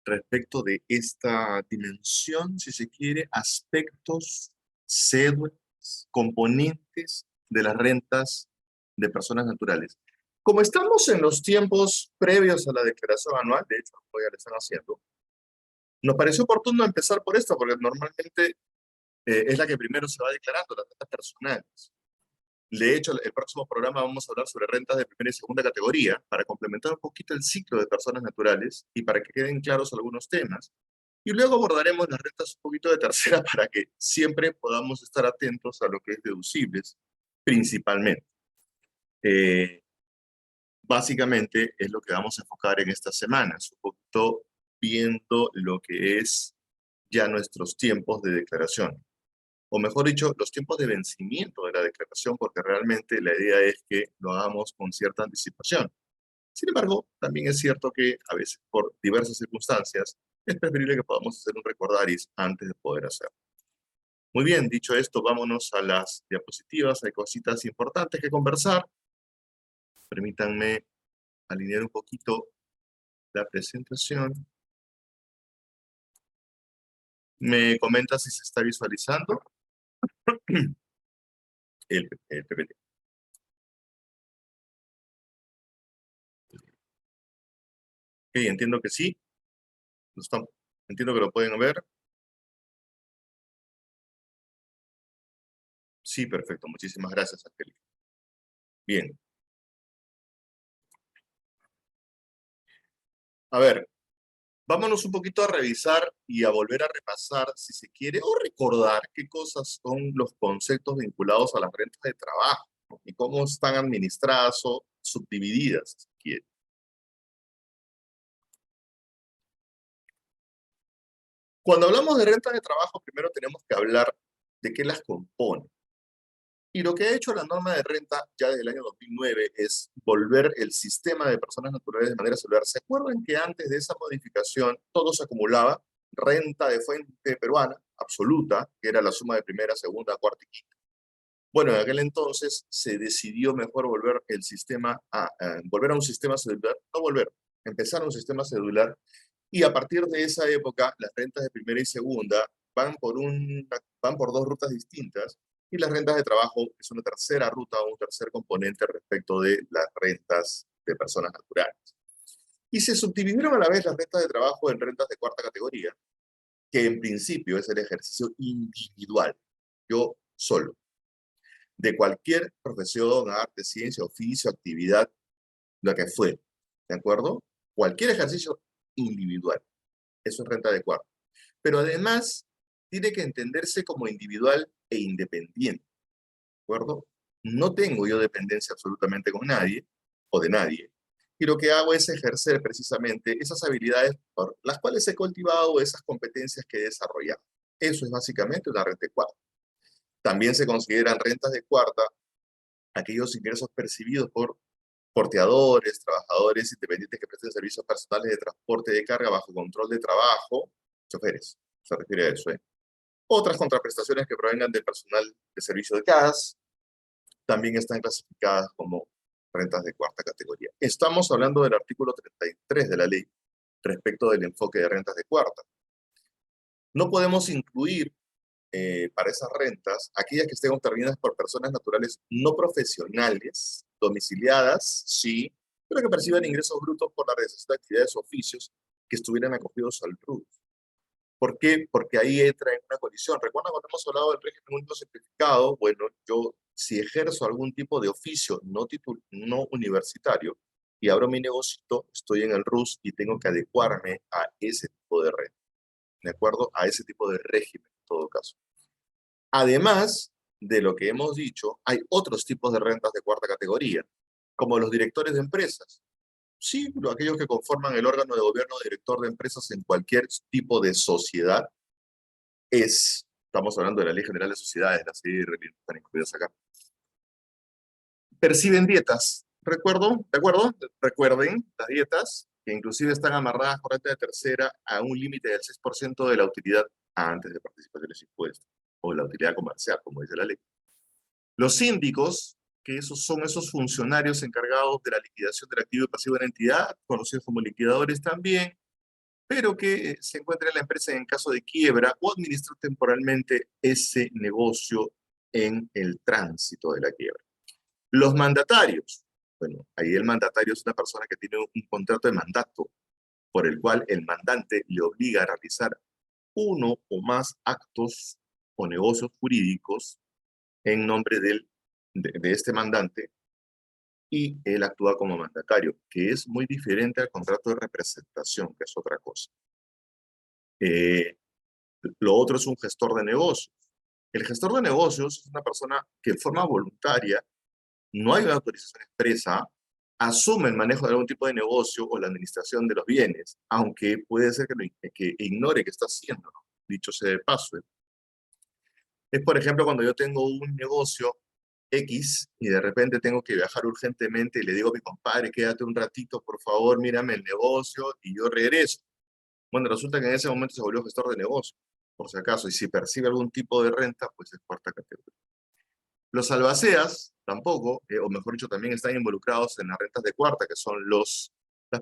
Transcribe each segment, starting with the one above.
respecto de esta dimensión, si se quiere, aspectos, cédulas, componentes de las rentas de personas naturales. Como estamos en los tiempos previos a la declaración anual, de hecho, ya lo están haciendo, nos pareció oportuno empezar por esto, porque normalmente es la que primero se va declarando, las rentas personales. De hecho, el próximo programa vamos a hablar sobre rentas de primera y segunda categoría, para complementar un poquito el ciclo de personas naturales y para que queden claros algunos temas. Y luego abordaremos las rentas un poquito de tercera para que siempre podamos estar atentos a lo que es deducibles, principalmente. Básicamente es lo que vamos a enfocar en estas semanas, un poquito viendo lo que es ya nuestros tiempos de declaración. O mejor dicho, los tiempos de vencimiento de la declaración, porque realmente la idea es que lo hagamos con cierta anticipación. Sin embargo, también es cierto que a veces, por diversas circunstancias, es preferible que podamos hacer un recordaris antes de poder hacerlo. Muy bien, dicho esto, vámonos a las diapositivas. Hay cositas importantes que conversar. Permítanme alinear un poquito la presentación. ¿Me comenta si se está visualizando el PPT? Ok, entiendo que sí. Entiendo que lo pueden ver. Sí, perfecto. Muchísimas gracias, Angélica. Bien. A ver, vámonos un poquito a revisar y a volver a repasar, si se quiere, o recordar qué cosas son los conceptos vinculados a las rentas de trabajo, ¿no? Y cómo están administradas o subdivididas, si se quiere. Cuando hablamos de rentas de trabajo, primero tenemos que hablar de qué las compone. Y lo que ha hecho la norma de renta ya desde el año 2009 es volver el sistema de personas naturales de manera celular. ¿Se acuerdan que antes de esa modificación todo se acumulaba? Renta de fuente peruana, absoluta, que era la suma de primera, segunda, cuarta y quinta. Bueno, en aquel entonces se decidió mejor volver el sistema volver a un sistema celular, no volver, empezar un sistema celular, y a partir de esa época las rentas de primera y segunda van por dos rutas distintas, y las rentas de trabajo es una tercera ruta o un tercer componente respecto de las rentas de personas naturales. Y se subdividieron a la vez las rentas de trabajo en rentas de cuarta categoría, que en principio es el ejercicio individual, yo solo, de cualquier profesión, arte, ciencia, oficio, actividad, lo que fue, ¿de acuerdo? Cualquier ejercicio individual, eso es renta de cuarta. Pero además, tiene que entenderse como individual e independiente, ¿de acuerdo? No tengo yo dependencia absolutamente con nadie, o de nadie, y lo que hago es ejercer precisamente esas habilidades por las cuales he cultivado, esas competencias que he desarrollado. Eso es básicamente una renta de cuarta. También se consideran rentas de cuarta aquellos ingresos percibidos por porteadores, trabajadores independientes que presten servicios personales de transporte de carga bajo control de trabajo, choferes, se refiere a eso. Otras contraprestaciones que provengan del personal de servicio de gas también están clasificadas como rentas de cuarta categoría. Estamos hablando del artículo 33 de la ley respecto del enfoque de rentas de cuarta. No podemos incluir para esas rentas aquellas que estén obtenidas por personas naturales no profesionales, domiciliadas, sí, pero que perciban ingresos brutos por la realización de actividades o oficios que estuvieran acogidos al RUT. ¿Por qué? Porque ahí entra en una colisión. ¿Recuerdan cuando hemos hablado del régimen único simplificado? Bueno, yo si ejerzo algún tipo de oficio no universitario y abro mi negocio, estoy en el RUS y tengo que adecuarme a ese tipo de renta, ¿de acuerdo? A ese tipo de régimen, en todo caso. Además de lo que hemos dicho, hay otros tipos de rentas de cuarta categoría, como los directores de empresas. Sí, aquellos que conforman el órgano de gobierno director de empresas en cualquier tipo de sociedad, estamos hablando de la Ley General de Sociedades, las CIR, están incluidas acá. Perciben dietas, ¿de acuerdo? Recuerden las dietas, que inclusive están amarradas por renta de tercera a un límite del 6% de la utilidad antes de participaciones impuestas, o la utilidad comercial, como dice la ley. Los síndicos, que esos son esos funcionarios encargados de la liquidación del activo y pasivo de la entidad, conocidos como liquidadores también, pero que se encuentra en la empresa en caso de quiebra o administrar temporalmente ese negocio en el tránsito de la quiebra. Los mandatarios. Bueno, ahí el mandatario es una persona que tiene un contrato de mandato por el cual el mandante le obliga a realizar uno o más actos o negocios jurídicos en nombre de este mandante, y él actúa como mandatario, que es muy diferente al contrato de representación, que es otra cosa. Lo otro es un gestor de negocios. El gestor de negocios es una persona que en forma voluntaria, no hay una autorización expresa, asume el manejo de algún tipo de negocio o la administración de los bienes, aunque puede ser que ignore que está haciendo, ¿no? Dicho sea de paso. Es, por ejemplo, cuando yo tengo un negocio X y de repente tengo que viajar urgentemente y le digo a mi compadre, quédate un ratito, por favor, mírame el negocio y yo regreso. Bueno, resulta que en ese momento se volvió gestor de negocio, por si acaso, y si percibe algún tipo de renta, pues es cuarta categoría. Los albaceas tampoco, o mejor dicho, también están involucrados en las rentas de cuarta, que son las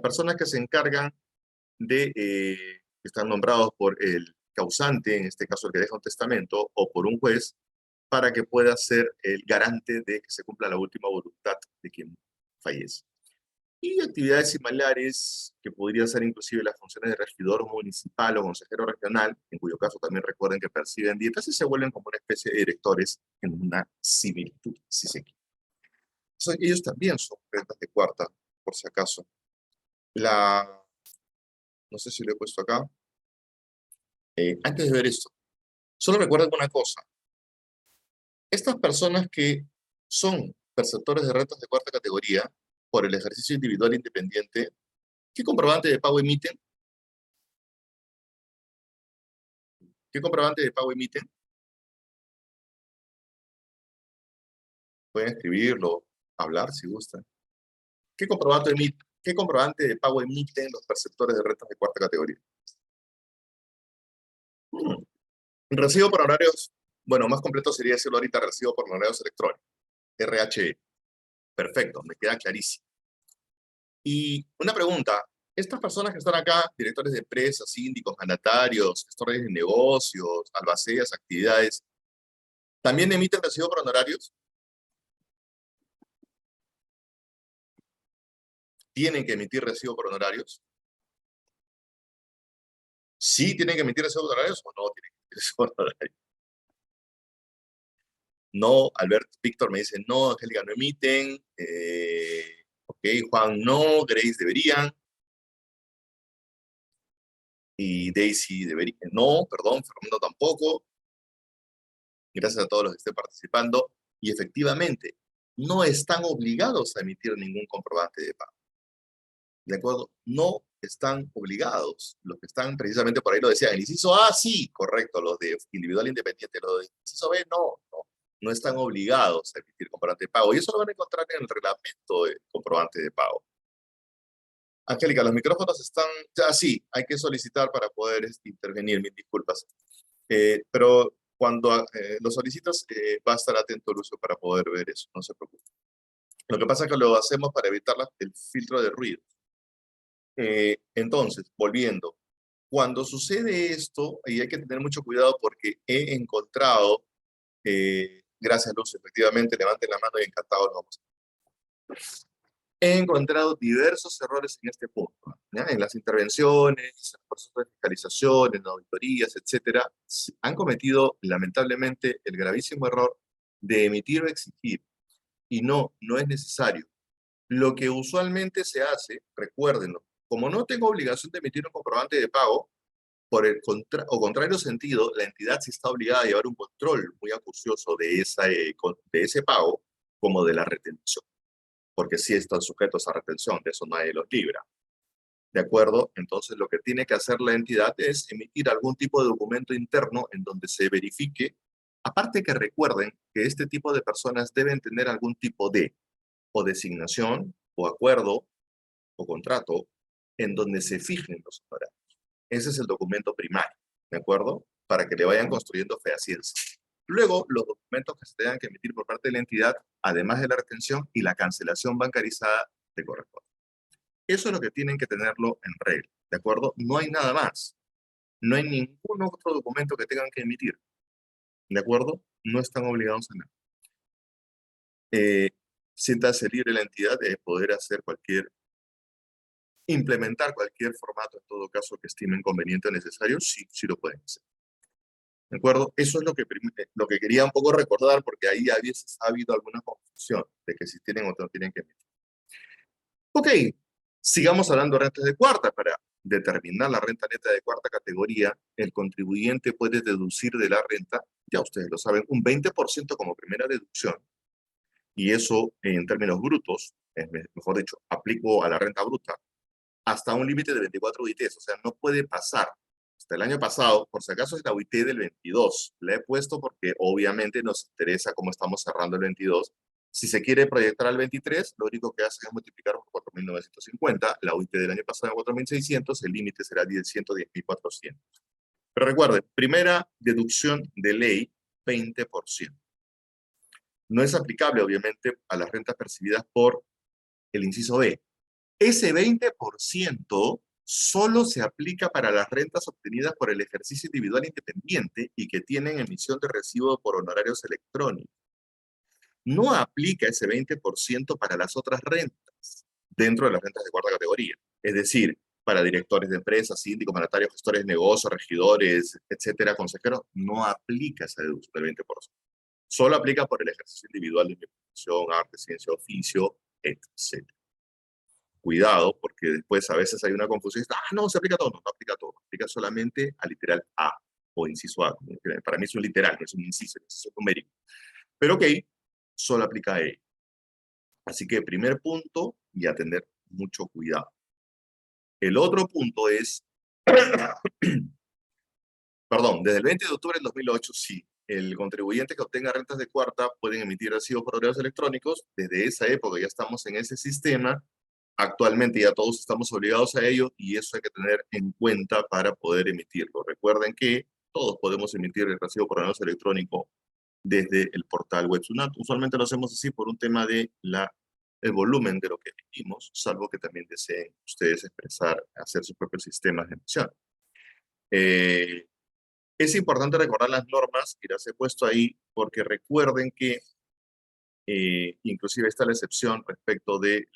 personas que se encargan de, que están nombrados por el causante, en este caso el que deja un testamento, o por un juez, para que pueda ser el garante de que se cumpla la última voluntad de quien fallece. Y actividades similares que podrían ser inclusive las funciones de regidor municipal o consejero regional, en cuyo caso también recuerden que perciben dietas y se vuelven como una especie de directores en una similitud, si se quiere. Ellos también son rentas de cuarta, por si acaso. No sé si lo he puesto acá. Antes de ver esto, solo recuerden una cosa. Estas personas que son perceptores de rentas de cuarta categoría por el ejercicio individual independiente, ¿qué comprobante de pago emiten? ¿Qué comprobante de pago emiten? Pueden escribirlo, hablar si gustan. ¿Qué comprobante de pago emiten los perceptores de rentas de cuarta categoría? Recibo por horarios, bueno, más completo sería decirlo ahorita, recibo por horarios electrónicos, RHE. Perfecto, me queda clarísimo. Y una pregunta, estas personas que están acá, directores de empresas, síndicos, mandatarios, gestores de negocios, albaceas, actividades, ¿también emiten recibo por honorarios? ¿Tienen que emitir recibo por honorarios? ¿Sí tienen que emitir recibo por honorarios o no tienen que emitir recibo por honorarios? No, Albert, Víctor me dice no, Angélica no emiten, ok, Juan no, Grace deberían, y Daisy debería, no, perdón, Fernando tampoco. Gracias a todos los que estén participando, y efectivamente, no están obligados a emitir ningún comprobante de pago. ¿De acuerdo? No están obligados. Los que están precisamente por ahí lo decían. El inciso A, sí, correcto. Los de individual independiente. Los de inciso B, no están obligados a emitir comprobante de pago. Y eso lo van a encontrar en el reglamento de comprobante de pago. Angélica, los micrófonos están, ya sí, hay que solicitar para poder intervenir, mil disculpas. Pero cuando lo solicitas, va a estar atento el uso para poder ver eso, no se preocupe. Lo que pasa es que lo hacemos para evitar el filtro de ruido. Entonces, volviendo, cuando sucede esto, y hay que tener mucho cuidado porque he encontrado, gracias Luz, efectivamente, levanten la mano y encantado lo vamos a ver. He encontrado diversos errores en este punto, ¿ya? En las intervenciones, en los procesos de fiscalización, en auditorías, etcétera, han cometido lamentablemente el gravísimo error de emitir o exigir, y no es necesario. Lo que usualmente se hace, recuérdenlo, como no tengo obligación de emitir un comprobante de pago, por el contrario sentido, la entidad sí está obligada a llevar un control muy acucioso de ese pago como de la retención, porque sí están sujetos a retención, de eso nadie los libra. ¿De acuerdo? Entonces lo que tiene que hacer la entidad es emitir algún tipo de documento interno en donde se verifique, aparte que recuerden que este tipo de personas deben tener algún tipo de o designación, o acuerdo, o contrato, en donde se fijen los honorarios. Ese es el documento primario, ¿de acuerdo? Para que le vayan construyendo fehaciencia. Luego, los documentos que se tengan que emitir por parte de la entidad, además de la retención y la cancelación bancarizada, te corresponde. Eso es lo que tienen que tenerlo en regla, ¿de acuerdo? No hay nada más. No hay ningún otro documento que tengan que emitir, ¿de acuerdo? No están obligados a nada. Siéntase libre la entidad de poder hacer implementar cualquier formato, en todo caso, que estimen conveniente o necesario, sí, sí lo pueden hacer. ¿De acuerdo? Eso es lo que quería un poco recordar, porque ahí a veces ha habido alguna confusión de que si tienen o no tienen que emitir. Ok, sigamos hablando de rentas de cuarta. Para determinar la renta neta de cuarta categoría, el contribuyente puede deducir de la renta, ya ustedes lo saben, un 20% como primera deducción, y eso en términos brutos, mejor dicho, aplico a la renta bruta, hasta un límite de 24 UITs, o sea, no puede pasar. Hasta el año pasado, por si acaso es la UIT del 22, la he puesto porque obviamente nos interesa cómo estamos cerrando el 22. Si se quiere proyectar al 23, lo único que hace es multiplicar por 4.950, la UIT del año pasado era 4.600, el límite será 110.400. Pero recuerden, primera deducción de ley, 20%. No es aplicable, obviamente, a las rentas percibidas por el inciso B. Ese 20% solo se aplica para las rentas obtenidas por el ejercicio individual independiente y que tienen emisión de recibo por honorarios electrónicos. No aplica ese 20% para las otras rentas dentro de las rentas de cuarta categoría. Es decir, para directores de empresas, síndicos, mandatarios, gestores de negocios, regidores, etcétera, consejeros, no aplica esa deducción del 20%. Solo aplica por el ejercicio individual de investigación, arte, ciencia, oficio, etcétera. Cuidado, porque después a veces hay una confusión. No, se aplica todo. No, no aplica todo. Aplica solamente al literal A o inciso A. Para mí es un literal, no es un inciso numérico. Pero ok, solo aplica a E. Así que primer punto, y a tener mucho cuidado. El otro punto es, perdón, desde el 20 de octubre del 2008, sí, el contribuyente que obtenga rentas de cuarta pueden emitir recibos por horarios electrónicos. Desde esa época ya estamos en ese sistema. Actualmente ya todos estamos obligados a ello y eso hay que tener en cuenta para poder emitirlo. Recuerden que todos podemos emitir el recibo por anuncio electrónico desde el portal WebSunat. Usualmente lo hacemos así por un tema de el volumen de lo que emitimos, salvo que también deseen ustedes hacer sus propios sistemas de emisión. Es importante recordar las normas que las he puesto ahí porque recuerden que inclusive está la excepción respecto de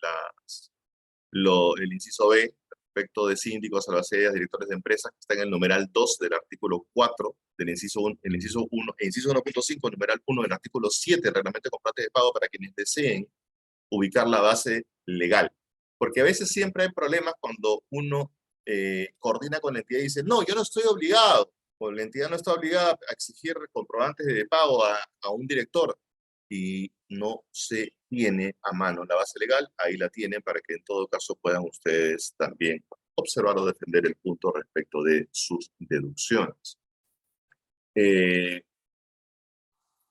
el inciso B, respecto de síndicos, albaceas, directores de empresas, que está en el numeral 2 del artículo 4 del inciso 1, el inciso 1, el inciso 1.5, numeral 1 del artículo 7 del reglamento de compras de pago para quienes deseen ubicar la base legal. Porque a veces siempre hay problemas cuando uno coordina con la entidad y dice, no, yo no estoy obligado, o la entidad no está obligada a exigir comprobantes de pago a un director y no se tiene a mano la base legal, ahí la tienen para que en todo caso puedan ustedes también observar o defender el punto respecto de sus deducciones.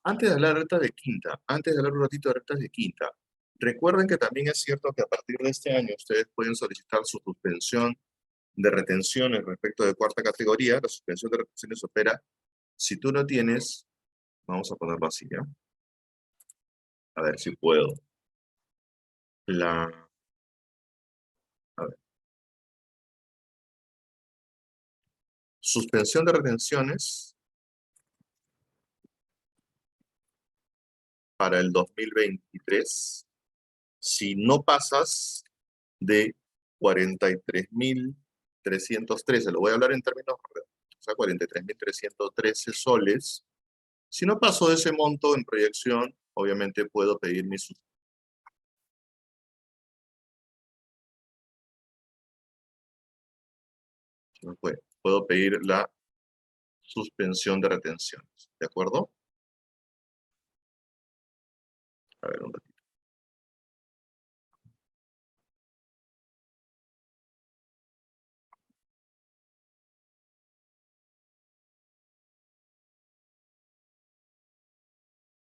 Antes de hablar de rentas de quinta, antes de hablar un ratito de rentas de quinta, recuerden que también es cierto que a partir de este año ustedes pueden solicitar su suspensión de retenciones respecto de cuarta categoría. La suspensión de retenciones opera si tú no tienes, vamos a ponerlo así, ¿ya? A ver si puedo. A ver. Suspensión de retenciones para el 2023 si no pasas de 43.313, lo voy a hablar en términos, o sea, 43.313 soles. Si no paso de ese monto en proyección, obviamente puedo pedir mi suspensión. Puedo pedir la suspensión de retenciones, ¿de acuerdo? A ver, un ratito.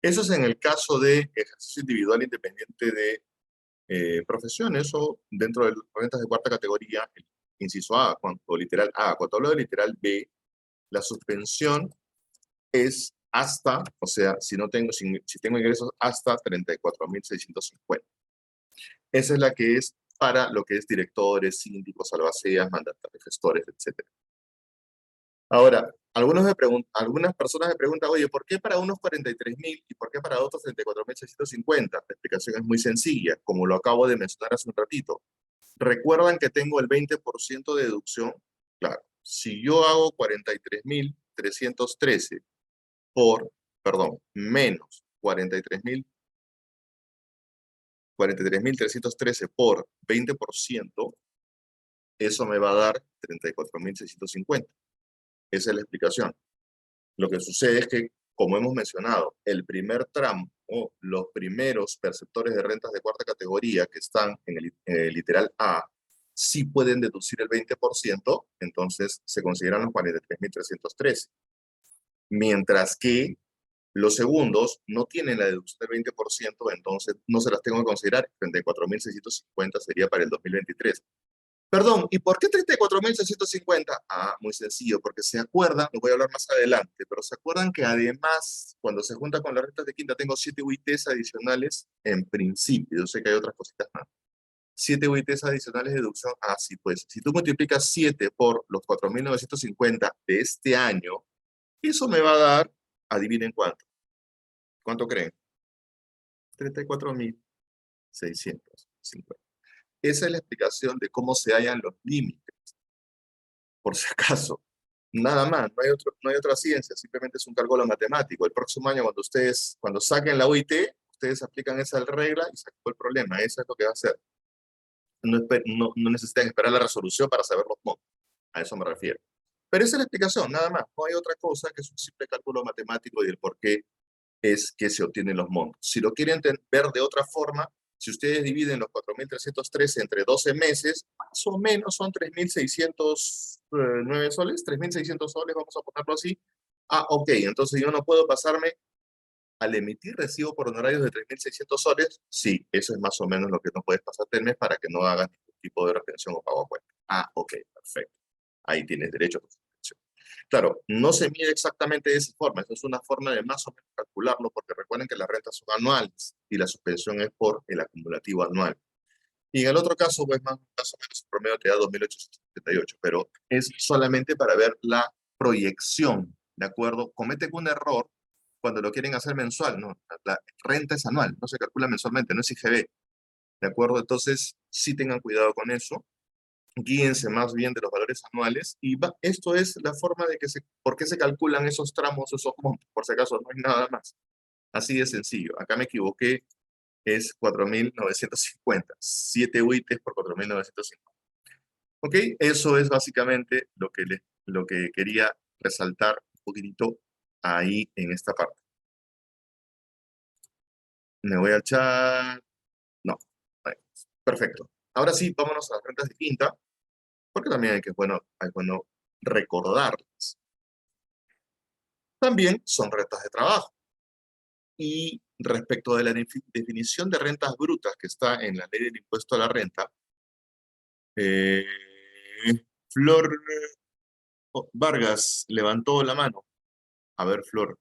Eso es en el caso de ejercicio individual independiente de profesiones o dentro de las rentas de cuarta categoría, el inciso A, o literal A. Cuando hablo de literal B, la suspensión es hasta, o sea, si tengo ingresos hasta 34.650. Esa es la que es para lo que es directores, síndicos, albaceas, mandatarios, gestores, etc. Ahora, algunas personas me preguntan, oye, ¿por qué para unos 43.000 y por qué para otros 34.650? La explicación es muy sencilla, como lo acabo de mencionar hace un ratito. ¿Recuerdan que tengo el 20% de deducción? Claro, si yo hago 43.313 menos 43.313 por 20%, eso me va a dar 34.650. Esa es la explicación. Lo que sucede es que, como hemos mencionado, el primer tramo o los primeros perceptores de rentas de cuarta categoría que están en el literal A, sí pueden deducir el 20%, entonces se consideran los 43.313. Mientras que los segundos no tienen la deducción del 20%, entonces no se las tengo que considerar. 34.650 sería para el 2023. Perdón, ¿y por qué 34.650? Ah, muy sencillo, porque se acuerdan, lo voy a hablar más adelante, pero se acuerdan que además, cuando se junta con las rentas de quinta, tengo 7 UITs adicionales en principio. Yo sé que hay otras cositas más. 7 UITs adicionales de deducción. Ah, sí, pues, si tú multiplicas 7 por los 4.950 de este año, eso me va a dar, adivinen cuánto. ¿Cuánto creen? 34.650. Esa es la explicación de cómo se hallan los límites, por si acaso. Nada más, no hay otra ciencia, simplemente es un cálculo matemático. El próximo año, cuando saquen la UIT, ustedes aplican esa regla y se acabó el problema. Eso es lo que va a hacer. No necesitan esperar la resolución para saber los montos. A eso me refiero. Pero esa es la explicación, nada más. No hay otra cosa que es un simple cálculo matemático y el por qué es que se obtienen los montos. Si lo quieren ver de otra forma, si ustedes dividen los 4.313 entre 12 meses, más o menos son 3.609 soles, 3.600 soles, vamos a ponerlo así. Ah, ok, entonces yo no puedo pasarme al emitir recibo por honorarios de 3.600 soles. Sí, eso es más o menos lo que no puedes pasarte el mes para que no hagas ningún tipo de retención o pago a cuenta. Ah, ok, perfecto. Ahí tienes derecho a tu suspensión. Claro, no se mide exactamente de esa forma, esa es una forma de más o menos calcularlo, porque recuerden que las rentas son anuales y la suspensión es por el acumulativo anual. Y en el otro caso, pues más o menos el promedio te da 2.878, pero es solamente para ver la proyección, ¿de acuerdo? Cometen un error cuando lo quieren hacer mensual, ¿no? La renta es anual, no se calcula mensualmente, no es IGB, ¿de acuerdo? Entonces, sí tengan cuidado con eso, guíense más bien de los valores anuales y esto es la forma de por qué se calculan esos tramos, esos montos, por si acaso no hay nada más. Así de sencillo. Acá me equivoqué, es 4.950, 7 UITs por 4.950. ¿Ok? Eso es básicamente lo que quería resaltar un poquitito ahí en esta parte. Me voy al chat. No. Vale. Perfecto. Ahora sí, vámonos a las rentas de quinta, porque también hay bueno recordarlas. También son rentas de trabajo. Y respecto de la definición de rentas brutas que está en la ley del impuesto a la renta, eh, Flor Vargas levantó la mano. A ver, Flor.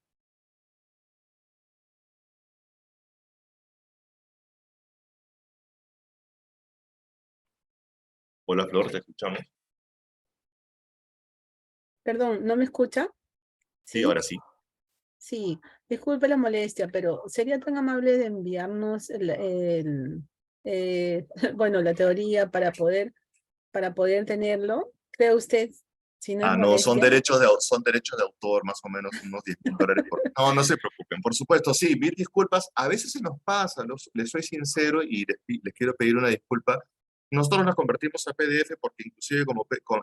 Hola, Flor, te escuchamos. Perdón, ¿no me escucha? Sí, ¿Sí? ahora sí. Sí, disculpe la molestia, pero ¿sería tan amable de enviarnos bueno, la teoría para poder tenerlo? ¿Cree usted, si no es Ah, no, son molestia? son derechos de autor, más o menos unos 10.000 dólares por... No, no se preocupen, por supuesto, sí, mil disculpas. A veces se nos pasa, les soy sincero y les quiero pedir una disculpa. Nosotros las convertimos a PDF porque inclusive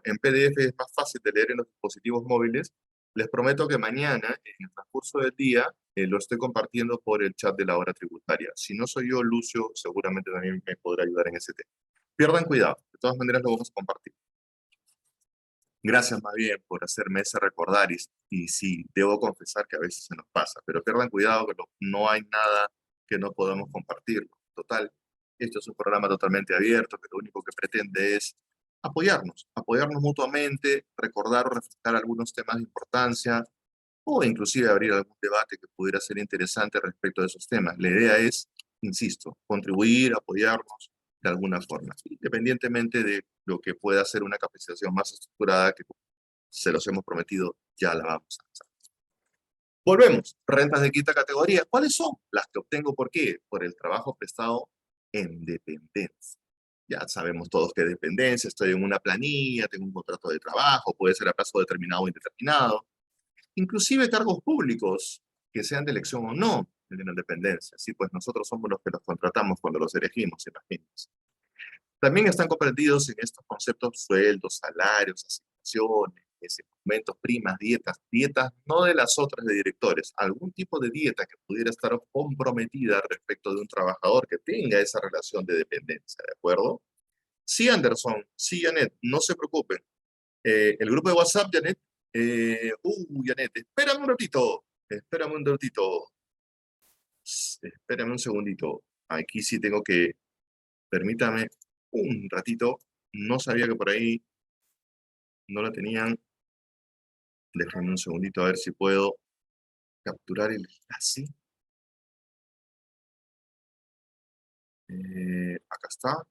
en PDF es más fácil de leer en los dispositivos móviles. Les prometo que mañana, en el transcurso del día, lo estoy compartiendo por el chat de la hora tributaria. Si no soy yo, Lucio, seguramente también me podrá ayudar en ese tema. Pierdan cuidado, de todas maneras lo vamos a compartir. Gracias más bien por hacerme ese recordar y sí, debo confesar que a veces se nos pasa, pero pierdan cuidado que no hay nada que no podamos compartir. Total, esto es un programa totalmente abierto que lo único que pretende es apoyarnos mutuamente, recordar o refrescar algunos temas de importancia, o inclusive abrir algún debate que pudiera ser interesante respecto de esos temas. La idea es, insisto, contribuir, apoyarnos de alguna forma, independientemente de lo que pueda ser una capacitación más estructurada que se los hemos prometido, ya la vamos a hacer. Volvemos, rentas de quinta categoría. ¿Cuáles son? Las que obtengo, ¿por qué? Por el trabajo prestado en dependencia. Ya sabemos todos que dependencia, estoy en una planilla, tengo un contrato de trabajo, puede ser a plazo determinado o indeterminado. Inclusive cargos públicos, que sean de elección o no, de la dependencia. Sí, pues nosotros somos los que los contratamos cuando los elegimos, imagínense. También están comprendidos en estos conceptos sueldos, salarios, asignaciones, aumentos, primas, dietas no de las otras de directores, algún tipo de dieta que pudiera estar comprometida respecto de un trabajador que tenga esa relación de dependencia, ¿de acuerdo? Sí, Anderson, sí, Janet, no se preocupen. El grupo de WhatsApp, Janet, Janet, espérame un ratito, espérame un segundito. Aquí sí tengo que, permítame un ratito, no sabía que por ahí no la tenían. Déjame un segundito a ver si puedo capturar el enlace. Acá está.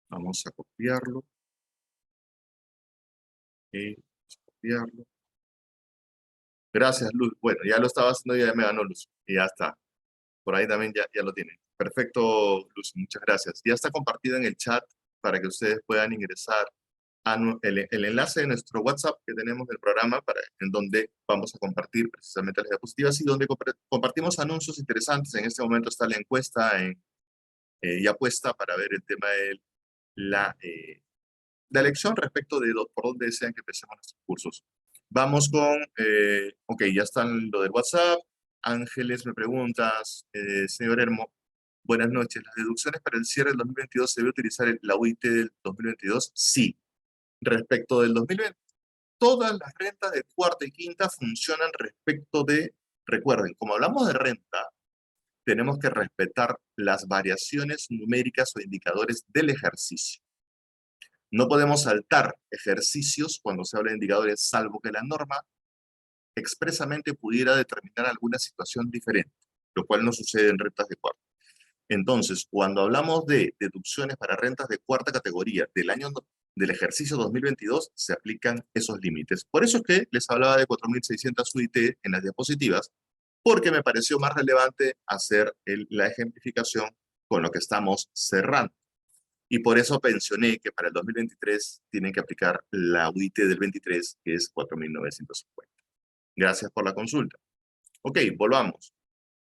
Vamos a copiarlo. Vamos a copiarlo. Gracias, Luz. Bueno, ya lo estaba haciendo y ya me ganó Luz. Y ya está. Por ahí también ya lo tienen. Perfecto, Luz. Muchas gracias. Ya está compartido en el chat para que ustedes puedan ingresar a el enlace de nuestro WhatsApp que tenemos del programa en donde vamos a compartir precisamente las diapositivas y donde compartimos anuncios interesantes. En este momento está la encuesta ya puesta para ver el tema de la elección respecto de por dónde desean que empecemos nuestros cursos. Vamos con, ok, ya están lo del WhatsApp. Ángeles, me preguntas, señor Hermo, buenas noches. ¿Las deducciones para el cierre del 2022 se debe utilizar la UIT del 2022? Sí. Respecto del 2020, todas las rentas de cuarta y quinta funcionan respecto de, recuerden, como hablamos de renta, tenemos que respetar las variaciones numéricas o indicadores del ejercicio. No podemos saltar ejercicios cuando se habla de indicadores, salvo que la norma expresamente pudiera determinar alguna situación diferente, lo cual no sucede en rentas de cuarta. Entonces, cuando hablamos de deducciones para rentas de cuarta categoría del ejercicio 2022, se aplican esos límites. Por eso es que les hablaba de 4.600 UIT en las diapositivas, porque me pareció más relevante hacer la ejemplificación con lo que estamos cerrando. Y por eso mencioné que para el 2023 tienen que aplicar la UIT del 23, que es 4.950. Gracias por la consulta. Ok, volvamos.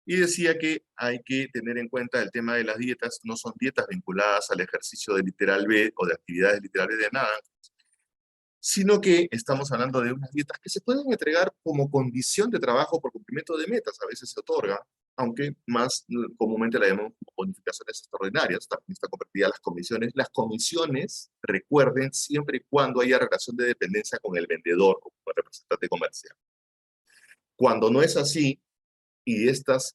Y decía que hay que tener en cuenta el tema de las dietas. No son dietas vinculadas al ejercicio de literal B o de actividades literales de nada, sino que estamos hablando de unas dietas que se pueden entregar como condición de trabajo por cumplimiento de metas. A veces se otorga, aunque más comúnmente la llamamos como bonificaciones extraordinarias. También está convertida a las comisiones. Las comisiones, recuerden, siempre y cuando haya relación de dependencia con el vendedor o con el representante comercial. Cuando no es así, y estos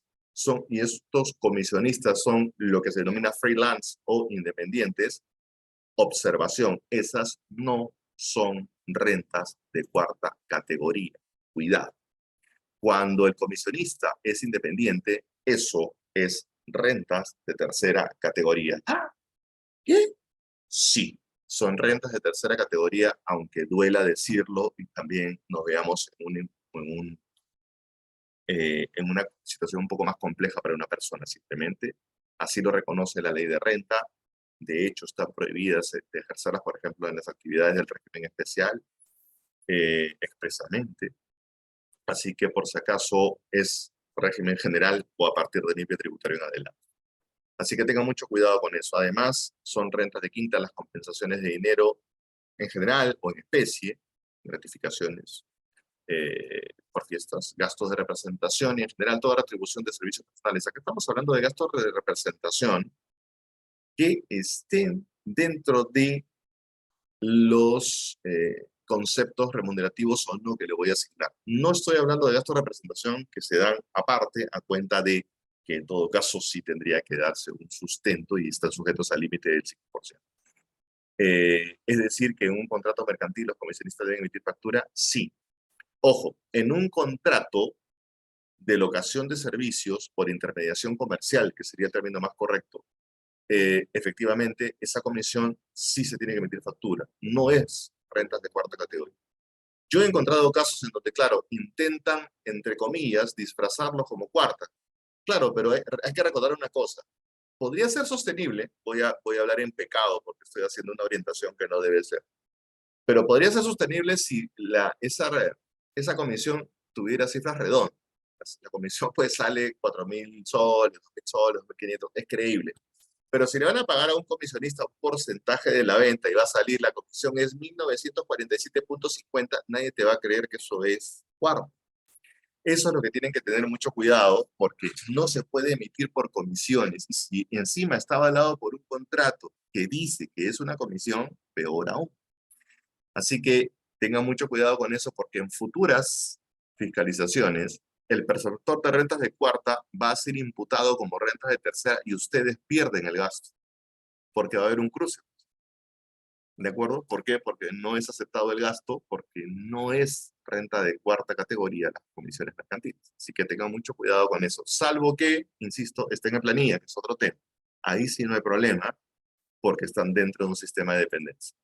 comisionistas son lo que se denomina freelance o independientes, observación, esas no son rentas de cuarta categoría. Cuidado. Cuando el comisionista es independiente, eso es rentas de tercera categoría. ¿Ah? ¿Qué? Sí, son rentas de tercera categoría, aunque duela decirlo y también nos veamos en una situación un poco más compleja para una persona, simplemente. Así lo reconoce la ley de renta. De hecho, están prohibidas de ejercerlas, por ejemplo, en las actividades del régimen especial, expresamente. Así que, por si acaso, es régimen general o a partir del limpio tributario en adelante. Así que tengan mucho cuidado con eso. Además, son rentas de quinta las compensaciones de dinero en general o en especie, gratificaciones, por fiestas, gastos de representación y en general toda retribución de servicios personales. Acá estamos hablando de gastos de representación que estén dentro de los conceptos remunerativos o no que le voy a asignar. No estoy hablando de gastos de representación que se dan aparte a cuenta de que en todo caso sí tendría que darse un sustento y están sujetos al límite del 5%. Es decir, que en un contrato mercantil los comisionistas deben emitir factura, sí. Ojo, en un contrato de locación de servicios por intermediación comercial, que sería el término más correcto, efectivamente, esa comisión sí se tiene que emitir factura. No es rentas de cuarta categoría. Yo he encontrado casos en donde, claro, intentan, entre comillas, disfrazarlo como cuarta. Claro, pero hay que recordar una cosa. Podría ser sostenible, voy a hablar en pecado porque estoy haciendo una orientación que no debe ser, pero podría ser sostenible si esa comisión tuviera cifras redondas. La comisión pues sale 4.000 soles, 2.000 soles, 2.500, es creíble. Pero si le van a pagar a un comisionista un porcentaje de la venta y va a salir, la comisión es 1.947.50, nadie te va a creer que eso es cuarto. Eso es lo que tienen que tener mucho cuidado porque no se puede emitir por comisiones. Y si encima está avalado por un contrato que dice que es una comisión, peor aún. Así que tengan mucho cuidado con eso porque en futuras fiscalizaciones el perceptor de rentas de cuarta va a ser imputado como rentas de tercera y ustedes pierden el gasto porque va a haber un cruce. ¿De acuerdo? ¿Por qué? Porque no es aceptado el gasto, porque no es renta de cuarta categoría las comisiones mercantiles. Así que tengan mucho cuidado con eso. Salvo que, insisto, estén en planilla, que es otro tema. Ahí sí no hay problema, porque están dentro de un sistema de dependencia.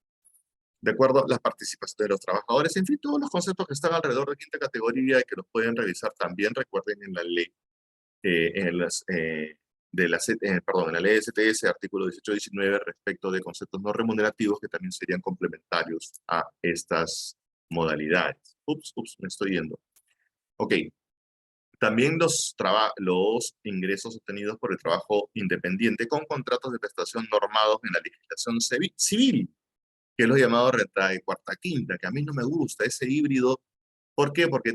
¿De acuerdo? Las participaciones de los trabajadores, en fin, todos los conceptos que están alrededor de quinta categoría y que los pueden revisar también, recuerden en la ley, en las perdón, en la ley de STS, artículo 18-19, respecto de conceptos no remunerativos que también serían complementarios a estas modalidades. Ups, me estoy yendo. Ok. También los ingresos obtenidos por el trabajo independiente con contratos de prestación normados en la legislación civil, que es lo llamado renta de cuarta quinta, que a mí no me gusta ese híbrido. ¿Por qué? Porque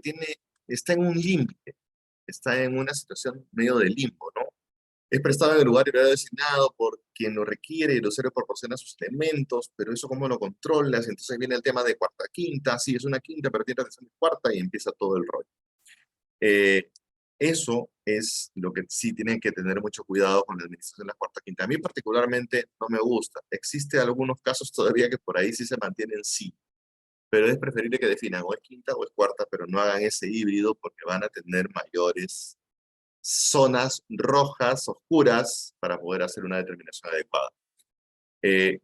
está en un límite, está en una situación medio de limbo, ¿no? Es prestado en el lugar y horario designado por quien lo requiere y el usuario proporciona sus elementos, pero eso cómo lo controlas. Entonces viene el tema de cuarta quinta, sí es una quinta, pero tiene atención de cuarta y empieza todo el rollo. Eso es lo que sí tienen que tener mucho cuidado con la administración de la cuarta quinta. A mí particularmente no me gusta. Existe algunos casos todavía que por ahí sí se mantienen sí, pero es preferible que definan o es quinta o es cuarta, pero no hagan ese híbrido porque van a tener mayores zonas rojas, oscuras, para poder hacer una determinación adecuada.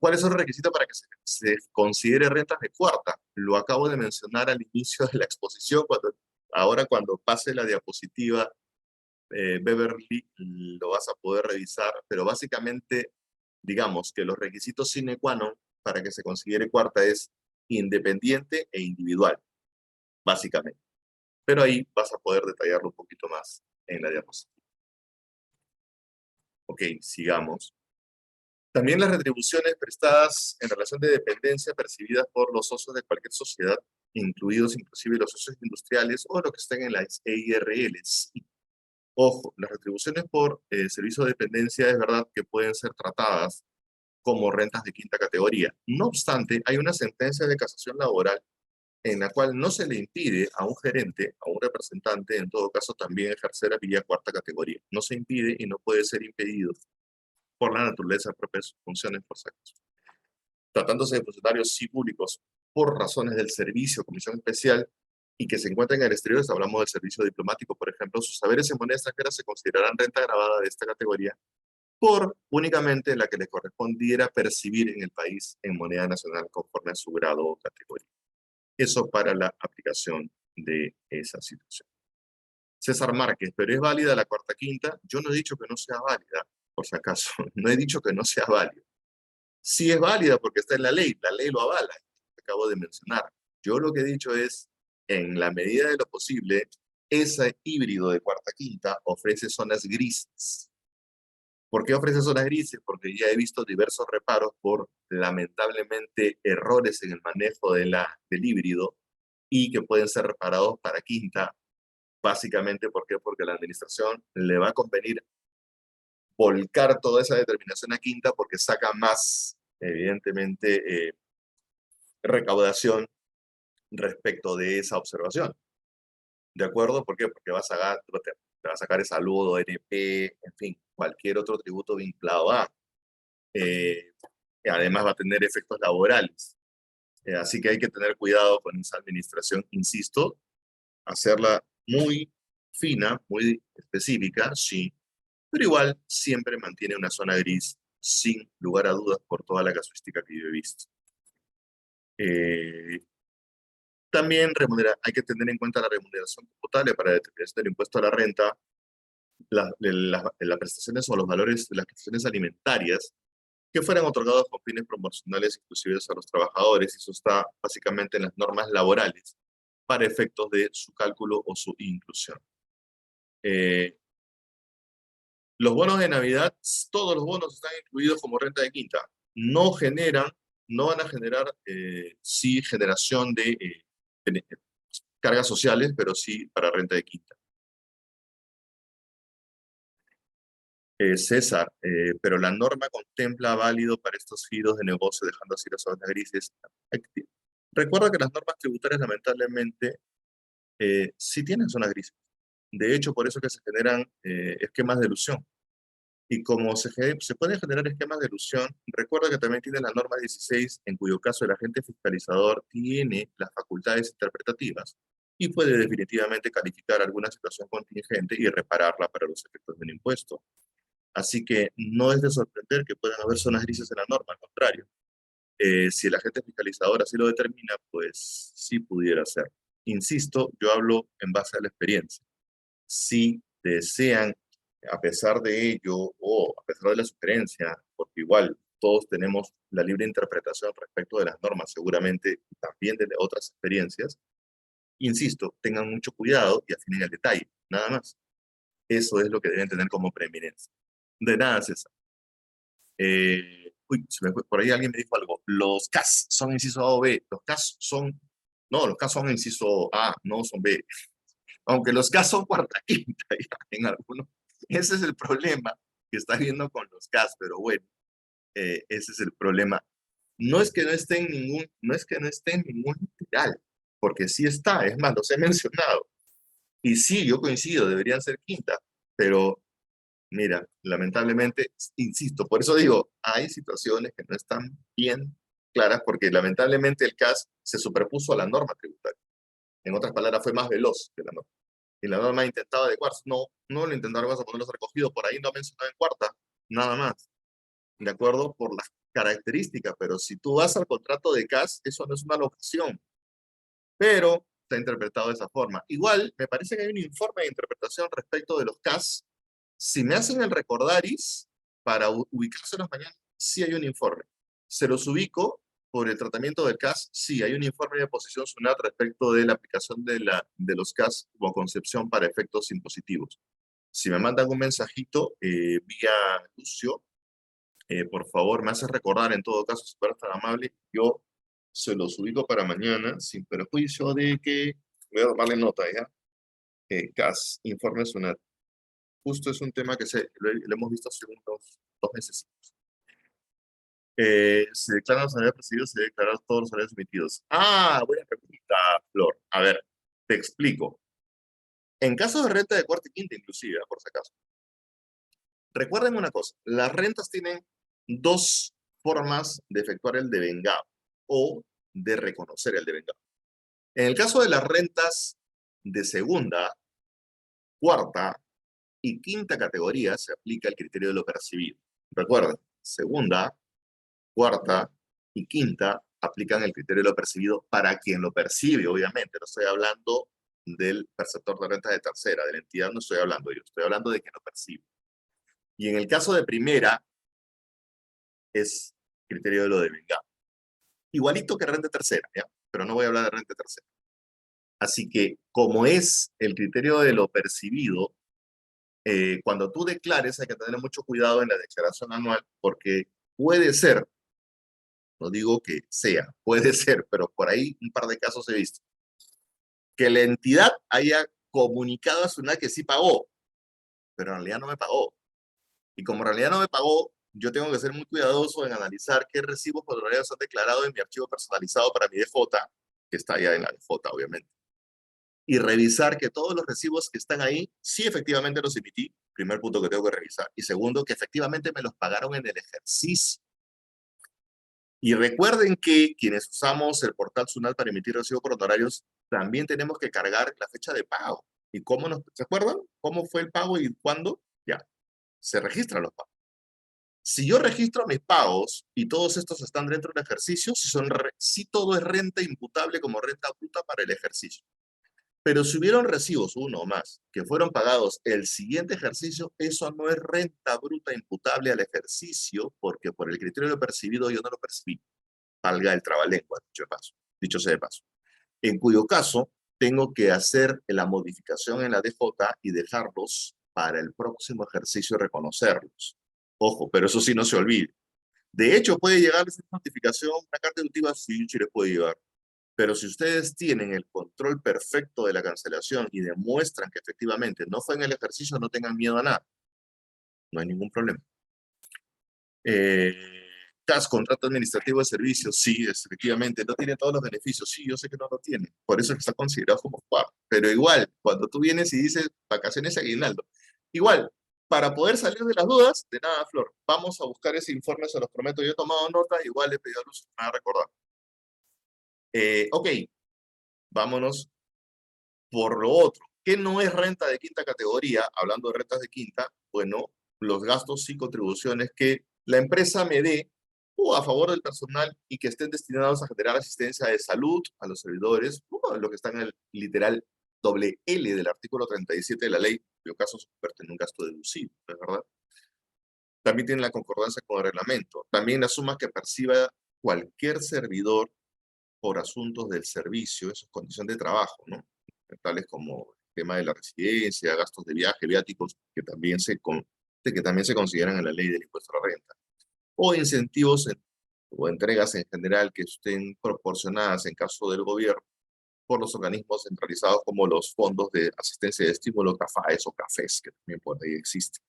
¿Cuáles son los requisitos para que se considere rentas de cuarta? Lo acabo de mencionar al inicio de la exposición, ahora cuando pase la diapositiva, Beverly, lo vas a poder revisar, pero básicamente, digamos que los requisitos sine qua non para que se considere cuarta es independiente e individual, básicamente. Pero ahí vas a poder detallarlo un poquito más en la diapositiva. Ok, sigamos. También las retribuciones prestadas en relación de dependencia percibidas por los socios de cualquier sociedad, incluidos inclusive los socios industriales o los que estén en las EIRLs. Ojo, las retribuciones por servicio de dependencia es verdad que pueden ser tratadas como rentas de quinta categoría. No obstante, hay una sentencia de casación laboral en la cual no se le impide a un gerente, a un representante, en todo caso también ejercer vía cuarta categoría. No se impide y no puede ser impedido por la naturaleza propia de sus funciones por si acaso. Tratándose de funcionarios sí públicos por razones del servicio, comisión especial, y que se encuentren en el exterior, hablamos del servicio diplomático, por ejemplo, sus saberes en moneda extranjera se considerarán renta grabada de esta categoría por únicamente la que les correspondiera percibir en el país en moneda nacional conforme a su grado o categoría. Eso para la aplicación de esa situación. César Márquez, ¿pero es válida la cuarta quinta? Yo no he dicho que no sea válida, por si acaso, no he dicho que no sea válida. Sí es válida porque está en la ley lo avala, acabo de mencionar. Yo lo que he dicho es, en la medida de lo posible, ese híbrido de cuarta quinta ofrece zonas grises. ¿Por qué ofrece zonas grises? Porque ya he visto diversos reparos por, lamentablemente, errores en el manejo del híbrido y que pueden ser reparados para quinta, básicamente, ¿por qué? Porque a la administración le va a convenir volcar toda esa determinación a quinta porque saca más, evidentemente, recaudación respecto de esa observación. ¿De acuerdo? ¿Por qué? Porque te va a sacar el saludo, NP, en fin, cualquier otro tributo vinculado a. Además va a tener efectos laborales. Así que hay que tener cuidado con esa administración, insisto, hacerla muy fina, muy específica, sí, pero igual siempre mantiene una zona gris sin lugar a dudas por toda la casuística que yo he visto. Eh, También hay que tener en cuenta la remuneración computable para determinación del impuesto a la renta, las prestaciones o los valores de las prestaciones alimentarias que fueran otorgados con fines promocionales inclusives a los trabajadores, y eso está básicamente en las normas laborales para efectos de su cálculo o su inclusión. Los bonos de Navidad, todos los bonos están incluidos como renta de quinta. No van a generar, sí, generación de cargas sociales, pero sí para renta de quinta. César, pero la norma contempla válido para estos giros de negocio, dejando así las zonas grises. Recuerda que las normas tributarias, lamentablemente, sí tienen zonas grises. De hecho, por eso que se generan esquemas de elusión. Y como se pueden generar esquemas de elusión, recuerda que también tiene la norma 16, en cuyo caso el agente fiscalizador tiene las facultades interpretativas y puede definitivamente calificar alguna situación contingente y repararla para los efectos del impuesto. Así que no es de sorprender que puedan haber zonas grises en la norma, al contrario. Si el agente fiscalizador así lo determina, pues sí pudiera ser. Insisto, yo hablo en base a la experiencia. Si desean, a pesar de ello, o a pesar de la sugerencia, porque igual todos tenemos la libre interpretación respecto de las normas, seguramente también de otras experiencias, insisto, tengan mucho cuidado y afinen el detalle, nada más. Eso es lo que deben tener como preeminencia. De nada, César. Por ahí alguien me dijo algo. Los CAS son inciso A o B. Los CAS son... No, los CAS son inciso A, no son B. Aunque los CAS son cuarta, quinta, ya, en algunos. Ese es el problema que está viendo con los CAS, pero bueno, ese es el problema. No es que no esté en ningún literal, porque sí está, es más, los he mencionado. Y sí, yo coincido, deberían ser quinta, pero mira, lamentablemente, insisto, por eso digo, hay situaciones que no están bien claras porque lamentablemente el CAS se superpuso a la norma tributaria. En otras palabras, fue más veloz que la norma. Y la norma intentaba adecuarse. No, no lo intentaron, vas a ponerlos recogidos. Por ahí no mencionado en cuarta, nada más. ¿De acuerdo? Por las características. Pero si tú vas al contrato de CAS, eso no es una locación. Pero está interpretado de esa forma. Igual, me parece que hay un informe de interpretación respecto de los CAS. Si me hacen el recordaris para ubicárselos mañana, sí hay un informe. Se los ubico por el tratamiento del CAS, sí hay un informe de posición SUNAT respecto de la aplicación de los CAS como concepción para efectos impositivos. Si me mandan un mensajito vía Lucio, por favor, me haces recordar en todo caso, si fueras tan amable, yo se los ubico para mañana, sin perjuicio de que, voy a tomarle nota ya, CAS, informe SUNAT. Justo es un tema que lo hemos visto hace unos 2 meses. Se declaran los salarios percibidos, se declaran todos los salarios emitidos. Ah, buena pregunta, Flor. A ver, te explico. En caso de renta de cuarta y quinta, inclusive, por si acaso. Recuerden una cosa, las rentas tienen dos formas de efectuar el devengado o de reconocer el devengado. En el caso de las rentas de segunda, cuarta y quinta categoría, se aplica el criterio de lo percibido. Recuerden, segunda, cuarta y quinta aplican el criterio de lo percibido para quien lo percibe, obviamente. No estoy hablando del perceptor de renta de tercera, de la entidad no estoy hablando yo, estoy hablando de quien lo percibe. Y en el caso de primera, es criterio de lo devengado. Igualito que renta tercera, ¿ya? Pero no voy a hablar de renta tercera. Así que, como es el criterio de lo percibido, cuando tú declares hay que tener mucho cuidado en la declaración anual, porque puede ser, no digo que sea, puede ser, pero por ahí un par de casos he visto, que la entidad haya comunicado a SUNAT que sí pagó, pero en realidad no me pagó. Y como en realidad no me pagó, yo tengo que ser muy cuidadoso en analizar qué recibos honorarios han declarado en mi archivo personalizado para mi DJ, que está allá en la DJ, obviamente. Y revisar que todos los recibos que están ahí, sí efectivamente los emití, primer punto que tengo que revisar. Y segundo, que efectivamente me los pagaron en el ejercicio. Y recuerden que quienes usamos el portal SUNAT para emitir recibos por honorarios, también tenemos que cargar la fecha de pago. ¿Y cómo se acuerdan? ¿Cómo fue el pago y cuándo? Ya, se registran los pagos. Si yo registro mis pagos y todos estos están dentro del ejercicio, si todo es renta imputable como renta bruta para el ejercicio. Pero si hubieron recibos, uno o más, que fueron pagados el siguiente ejercicio, eso no es renta bruta imputable al ejercicio, porque por el criterio de lo percibido yo no lo percibí. Valga el trabalengua, dicho sea de paso. En cuyo caso, tengo que hacer la modificación en la DJ y dejarlos para el próximo ejercicio y reconocerlos. Ojo, pero eso sí no se olvide. De hecho, puede llegar esa notificación, una carta ejecutiva, sí, sí les puede llegar. Pero si ustedes tienen el control perfecto de la cancelación y demuestran que efectivamente no fue en el ejercicio, no tengan miedo a nada. No hay ningún problema. CAS, contrato administrativo de servicios, sí, efectivamente, no tiene todos los beneficios, sí, yo sé que no lo tiene, por eso es que está considerado como FUAR, pero igual, cuando tú vienes y dices vacaciones aguinaldo, igual, para poder salir de las dudas, de nada, Flor, vamos a buscar ese informe, se los prometo, yo he tomado nota, igual le he pedido a Luz a recordar. Ok, vámonos por lo otro. ¿Qué no es renta de quinta categoría? Hablando de rentas de quinta, bueno, los gastos y contribuciones que la empresa me dé o a favor del personal y que estén destinados a generar asistencia de salud a los servidores, o lo que está en el literal doble L del artículo 37 de la ley, en cuyo caso se convierte en un gasto deducible, ¿no es verdad? También tiene la concordancia con el reglamento. También las sumas que perciba cualquier servidor por asuntos del servicio, en su condición de trabajo, ¿no? Tales como el tema de la residencia, gastos de viaje, viáticos, que también se consideran en la ley del impuesto a la renta. O incentivos o entregas en general que estén proporcionadas en caso del gobierno por los organismos centralizados como los fondos de asistencia de estímulo, CAFAES o CAFES, que también por ahí existen.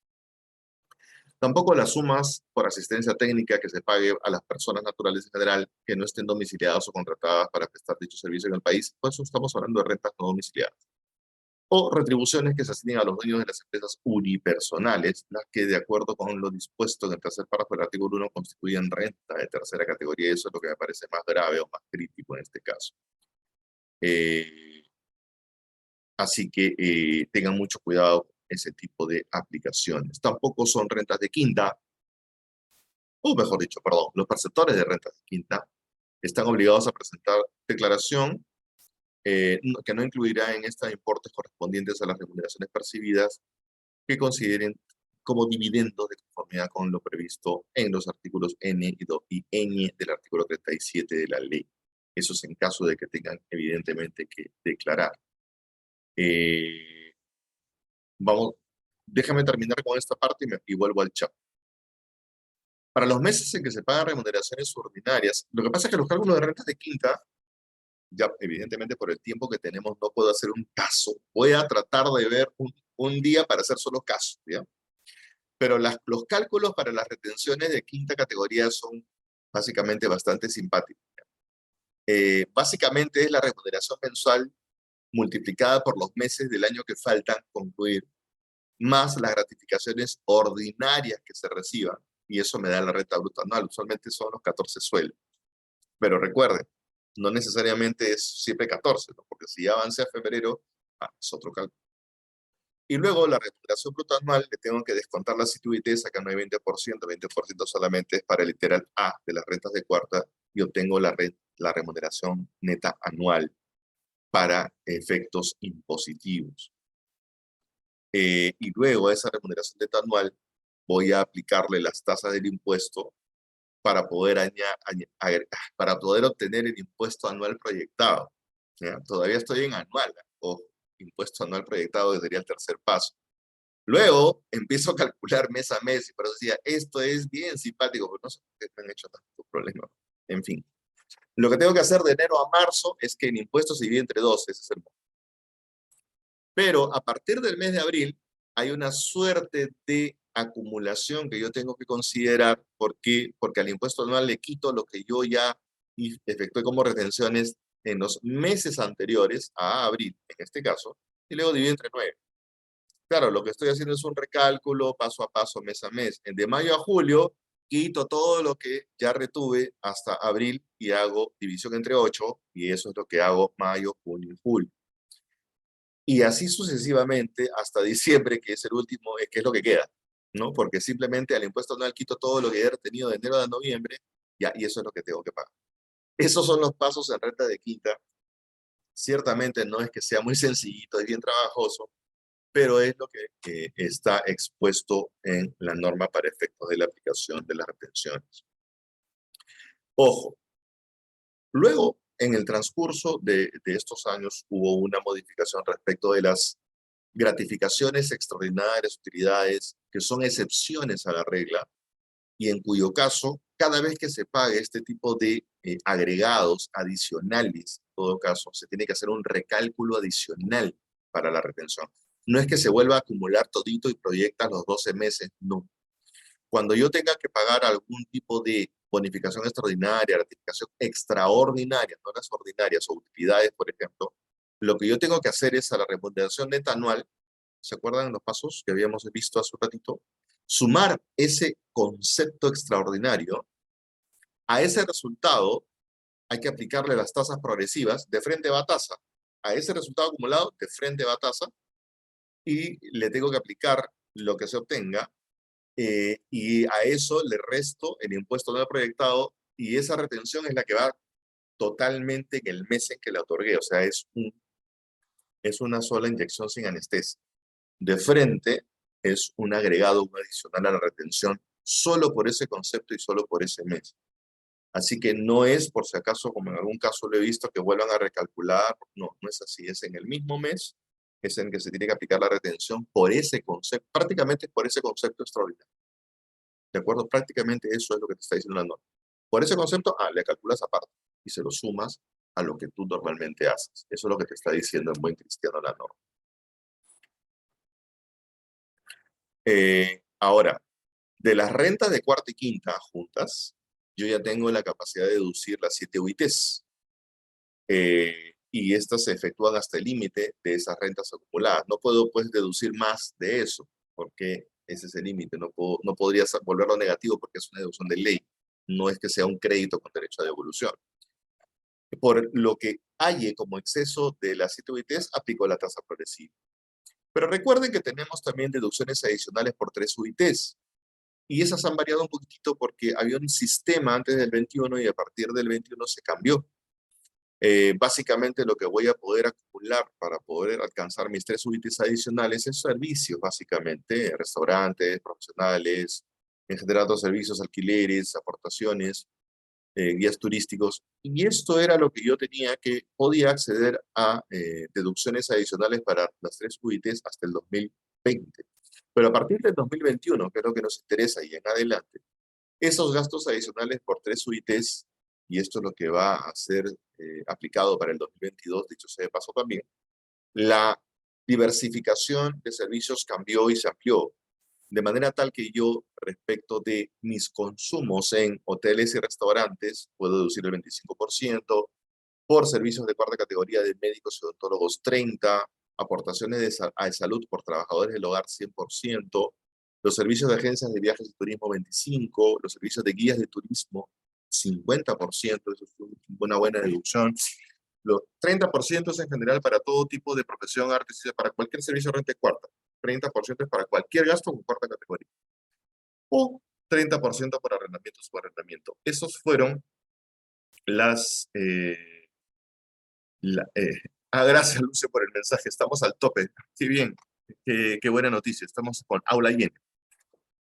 Tampoco las sumas por asistencia técnica que se pague a las personas naturales en general que no estén domiciliadas o contratadas para prestar dicho servicio en el país, pues estamos hablando de rentas no domiciliadas. O retribuciones que se asignen a los dueños de las empresas unipersonales, las que de acuerdo con lo dispuesto en el tercer párrafo del artículo 1 constituyen renta de tercera categoría. Eso es lo que me parece más grave o más crítico en este caso. Así que tengan mucho cuidado con ese tipo de aplicaciones. Tampoco son rentas de quinta, o mejor dicho, perdón, los perceptores de rentas de quinta están obligados a presentar declaración que no incluirá en esta importes correspondientes a las remuneraciones percibidas que consideren como dividendos de conformidad con lo previsto en los artículos N y Ñ del artículo 37 de la ley. Eso es en caso de que tengan evidentemente que declarar. Vamos, déjame terminar con esta parte y vuelvo al chat. Para los meses en que se pagan remuneraciones ordinarias, lo que pasa es que los cálculos de rentas de quinta, ya evidentemente por el tiempo que tenemos no puedo hacer un caso. Voy a tratar de ver un día para hacer solo caso, ¿ya? Pero los cálculos para las retenciones de quinta categoría son básicamente bastante simpáticos. Básicamente es la remuneración mensual multiplicada por los meses del año que faltan concluir, más las gratificaciones ordinarias que se reciban, y eso me da la renta bruta anual. Usualmente son los 14 sueldos. Pero recuerden, no necesariamente es siempre 14, ¿no? Porque si ya avancé a febrero, es otro cálculo. Y luego la remuneración bruta anual, le tengo que descontar las ITUITs, acá no hay 20%, 20% solamente es para el literal A de las rentas de cuarta, y obtengo la remuneración neta anual para efectos impositivos. Y luego a esa remuneración neta anual voy a aplicarle las tasas del impuesto para poder, para poder obtener el impuesto anual proyectado. ¿Ya? Todavía estoy en anual, o impuesto anual proyectado sería el tercer paso. Luego empiezo a calcular mes a mes, y por eso decía, esto es bien simpático, pero no sé por qué me han hecho tanto problema. En fin, lo que tengo que hacer de enero a marzo es que el impuesto se divide entre 12, ese es el monto. Pero a partir del mes de abril hay una suerte de acumulación que yo tengo que considerar. ¿Por qué? Porque al impuesto anual le quito lo que yo ya efectué como retenciones en los meses anteriores a abril, en este caso, y luego divido entre 9. Claro, lo que estoy haciendo es un recálculo paso a paso, mes a mes. De mayo a julio, quito todo lo que ya retuve hasta abril y hago división entre 8, y eso es lo que hago mayo, junio y julio. Y así sucesivamente hasta diciembre, que es el último, que es lo que queda, ¿no? Porque simplemente al impuesto anual quito todo lo que he retenido de enero a noviembre, ya, y eso es lo que tengo que pagar. Esos son los pasos en renta de quinta. Ciertamente no es que sea muy sencillito, es bien trabajoso, pero es lo que está expuesto en la norma para efectos de la aplicación de las retenciones. Ojo, luego, en el transcurso de estos años, hubo una modificación respecto de las gratificaciones extraordinarias, utilidades, que son excepciones a la regla, y en cuyo caso, cada vez que se pague este tipo de agregados adicionales, en todo caso, se tiene que hacer un recálculo adicional para la retención. No es que se vuelva a acumular todito y proyectas los 12 meses, no. Cuando yo tenga que pagar algún tipo de bonificación extraordinaria, gratificación extraordinaria, no las ordinarias o utilidades, por ejemplo, lo que yo tengo que hacer es a la remuneración neta anual, ¿se acuerdan los pasos que habíamos visto hace un ratito? Sumar ese concepto extraordinario a ese resultado, hay que aplicarle las tasas progresivas, de frente va tasa. A ese resultado acumulado, de frente va tasa, y le tengo que aplicar lo que se obtenga, y a eso le resto el impuesto no proyectado, y esa retención es la que va totalmente en el mes en que la otorgué, o sea, es una sola inyección sin anestesia. De frente es un agregado, un adicional a la retención, solo por ese concepto y solo por ese mes. Así que no es, por si acaso, como en algún caso lo he visto, que vuelvan a recalcular, no, no es así, es en el mismo mes, es en que se tiene que aplicar la retención por ese concepto, prácticamente por ese concepto extraordinario. ¿De acuerdo? Prácticamente eso es lo que te está diciendo la norma. Por ese concepto, le calculas aparte y se lo sumas a lo que tú normalmente haces. Eso es lo que te está diciendo en buen cristiano la norma. Ahora, de las rentas de cuarta y quinta juntas, yo ya tengo la capacidad de deducir las 7 UITs. Y estas se efectúan hasta el límite de esas rentas acumuladas. No puedo, pues, deducir más de eso, porque ese es el límite. No podría volverlo negativo porque es una deducción de ley. No es que sea un crédito con derecho a devolución. Por lo que halle como exceso de las 7 UITs, aplico la tasa progresiva. Pero recuerden que tenemos también deducciones adicionales por 3 UITs. Y esas han variado un poquitito porque había un sistema antes del 21 y a partir del 21 se cambió. Básicamente lo que voy a poder acumular para poder alcanzar mis 3 UITs adicionales es servicios, básicamente, restaurantes, profesionales, en general otros servicios, alquileres, aportaciones, guías turísticos. Y esto era lo que yo tenía, que podía acceder a deducciones adicionales para las 3 UITs hasta el 2020. Pero a partir del 2021, que es lo que nos interesa y en adelante, esos gastos adicionales por 3 UITs, y esto es lo que va a ser aplicado para el 2022, dicho sea de paso también, la diversificación de servicios cambió y se amplió, de manera tal que yo, respecto de mis consumos en hoteles y restaurantes, puedo deducir el 25%, por servicios de cuarta categoría de médicos y odontólogos 30%, aportaciones a salud por trabajadores del hogar 100%, los servicios de agencias de viajes y turismo 25%, los servicios de guías de turismo 50%, eso es una buena deducción. Los 30% es en general para todo tipo de profesión, arte, para cualquier servicio de renta cuarta. 30% es para cualquier gasto con cuarta categoría. O 30% para arrendamiento o subarrendamiento. Esos fueron las... gracias, Luce, por el mensaje. Estamos al tope. Qué bien. Qué buena noticia. Estamos con aula llena.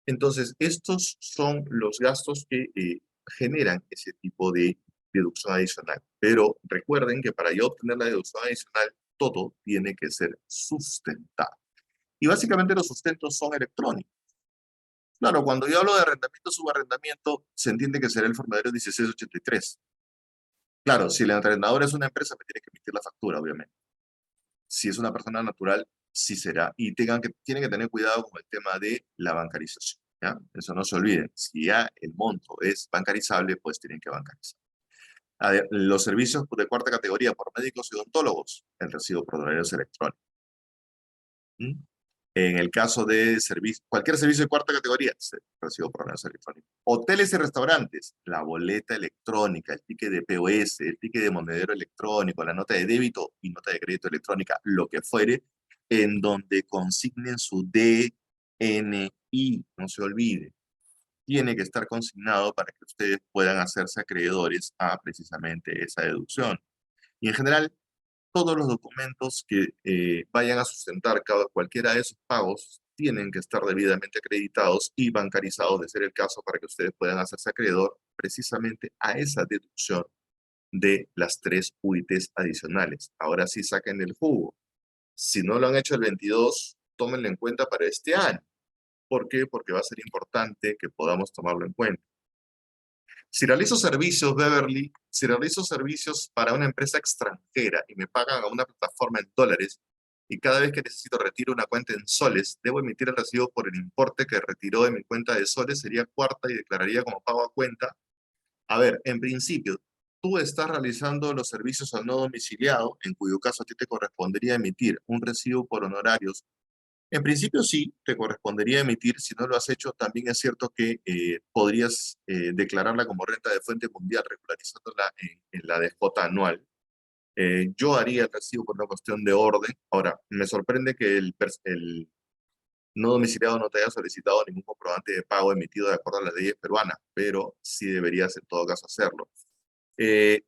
Entonces, estos son los gastos que generan ese tipo de deducción adicional. Pero recuerden que para yo obtener la deducción adicional, todo tiene que ser sustentado. Y básicamente los sustentos son electrónicos. Claro, cuando yo hablo de arrendamiento subarrendamiento, se entiende que será el formulario 1683. Claro, si el arrendador es una empresa, me tiene que emitir la factura, obviamente. Si es una persona natural, sí será. Y tienen que tener cuidado con el tema de la bancarización, ¿ya? Eso no se olviden. Si ya el monto es bancarizable, pues tienen que bancarizar. Los servicios de cuarta categoría por médicos y odontólogos, el recibo por horarios electrónicos. ¿Mm? En el caso de cualquier servicio de cuarta categoría, recibo por orden electrónico. Hoteles y restaurantes, la boleta electrónica, el ticket de POS, el ticket de monedero electrónico, la nota de débito y nota de crédito electrónica, lo que fuere, en donde consignen su DNI, no se olvide. Tiene que estar consignado para que ustedes puedan hacerse acreedores a precisamente esa deducción. Y en general, todos los documentos que vayan a sustentar cualquiera de esos pagos tienen que estar debidamente acreditados y bancarizados, de ser el caso, para que ustedes puedan hacerse acreedor precisamente a esa deducción de las 3 UITs adicionales. Ahora sí saquen el jugo. Si no lo han hecho el 22, tómenlo en cuenta para este año. ¿Por qué? Porque va a ser importante que podamos tomarlo en cuenta. Si realizo servicios, Beverly, si realizo servicios para una empresa extranjera y me pagan a una plataforma en dólares, y cada vez que necesito retiro una cuenta en soles, debo emitir el recibo por el importe que retiró de mi cuenta de soles, sería cuarta y declararía como pago a cuenta. A ver, en principio, tú estás realizando los servicios al no domiciliado, en cuyo caso a ti te correspondería emitir un recibo por honorarios. En principio sí, te correspondería emitir. Si no lo has hecho, también es cierto que podrías declararla como renta de fuente mundial, regularizándola en la DJ anual. Yo haría el recibo por una cuestión de orden. Ahora, me sorprende que el no domiciliado no te haya solicitado ningún comprobante de pago emitido de acuerdo a las leyes peruanas, pero sí deberías en todo caso hacerlo. Eh,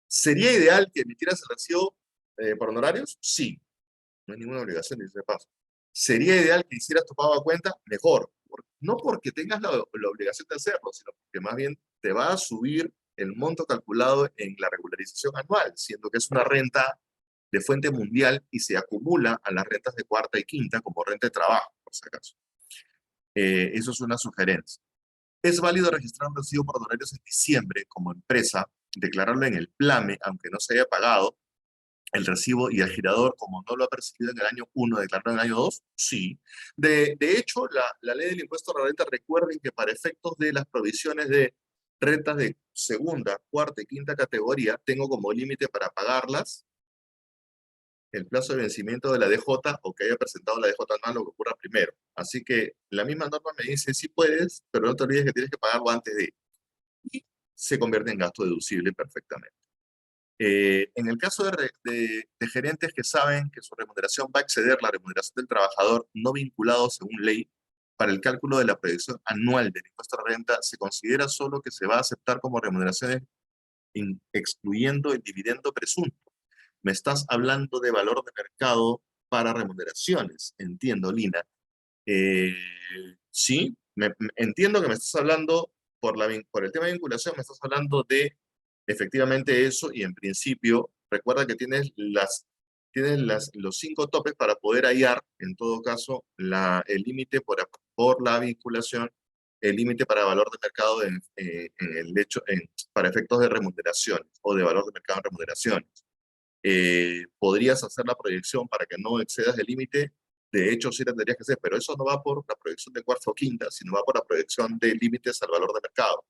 ¿Sería ideal que emitieras el recibo por honorarios? Sí, no hay ninguna obligación, dice paso. ¿Sería ideal que hicieras tu pago a cuenta? Mejor. No porque tengas la obligación de hacerlo, sino porque más bien te va a subir el monto calculado en la regularización anual, siendo que es una renta de fuente mundial y se acumula a las rentas de cuarta y quinta como renta de trabajo, por si acaso. Eso es una sugerencia. Es válido registrar un recibo por honorarios en diciembre como empresa, declararlo en el PLAME, aunque no se haya pagado el recibo, y el girador, como no lo ha percibido en el año 1, declarado en el año 2, sí. De hecho, la ley del impuesto a la renta, recuerden que para efectos de las provisiones de rentas de segunda, cuarta y quinta categoría, tengo como límite para pagarlas el plazo de vencimiento de la DJ o que haya presentado la DJ anual, lo que ocurra primero. Así que la misma norma me dice, sí puedes, pero no te olvides que tienes que pagarlo antes de. Y se convierte en gasto deducible perfectamente. En el caso de gerentes que saben que su remuneración va a exceder la remuneración del trabajador no vinculado según ley, para el cálculo de la proyección anual del impuesto a la renta, se considera solo que se va a aceptar como remuneraciones excluyendo el dividendo presunto. Me estás hablando de valor de mercado para remuneraciones, entiendo, Lina. Eh, sí, entiendo que me estás hablando por el tema de vinculación, me estás hablando de efectivamente eso, y en principio recuerda que tienes los 5 topes para poder hallar, en todo caso, el límite por la vinculación, el límite para valor de mercado para efectos de remuneraciones o de valor de mercado en remuneraciones. Podrías hacer la proyección para que no excedas el límite. De hecho, sí tendrías que hacer, pero eso no va por la proyección de cuarta o quinta, sino va por la proyección de límites al valor de mercado.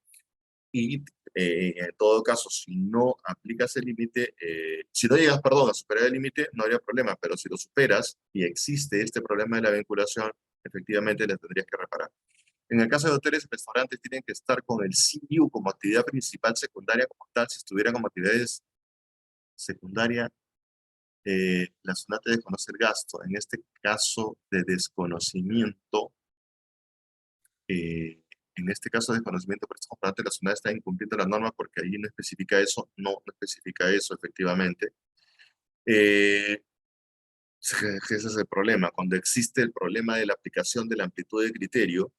Y en todo caso, si no aplicas el límite, si no llegas, perdón, a superar el límite, no habría problema, pero si lo superas y existe este problema de la vinculación, efectivamente le tendrías que reparar. En el caso de hoteles y restaurantes, tienen que estar con el CIU como actividad principal, secundaria como tal. Si estuvieran como actividades secundaria, la SUNAT desconoce el gasto. En este caso de desconocimiento, en este caso de desconocimiento por este comprobante, la SUNAT está incumpliendo la norma porque ahí no especifica eso, no especifica eso efectivamente. Ese es el problema. Cuando existe el problema de la aplicación de la amplitud de criterio,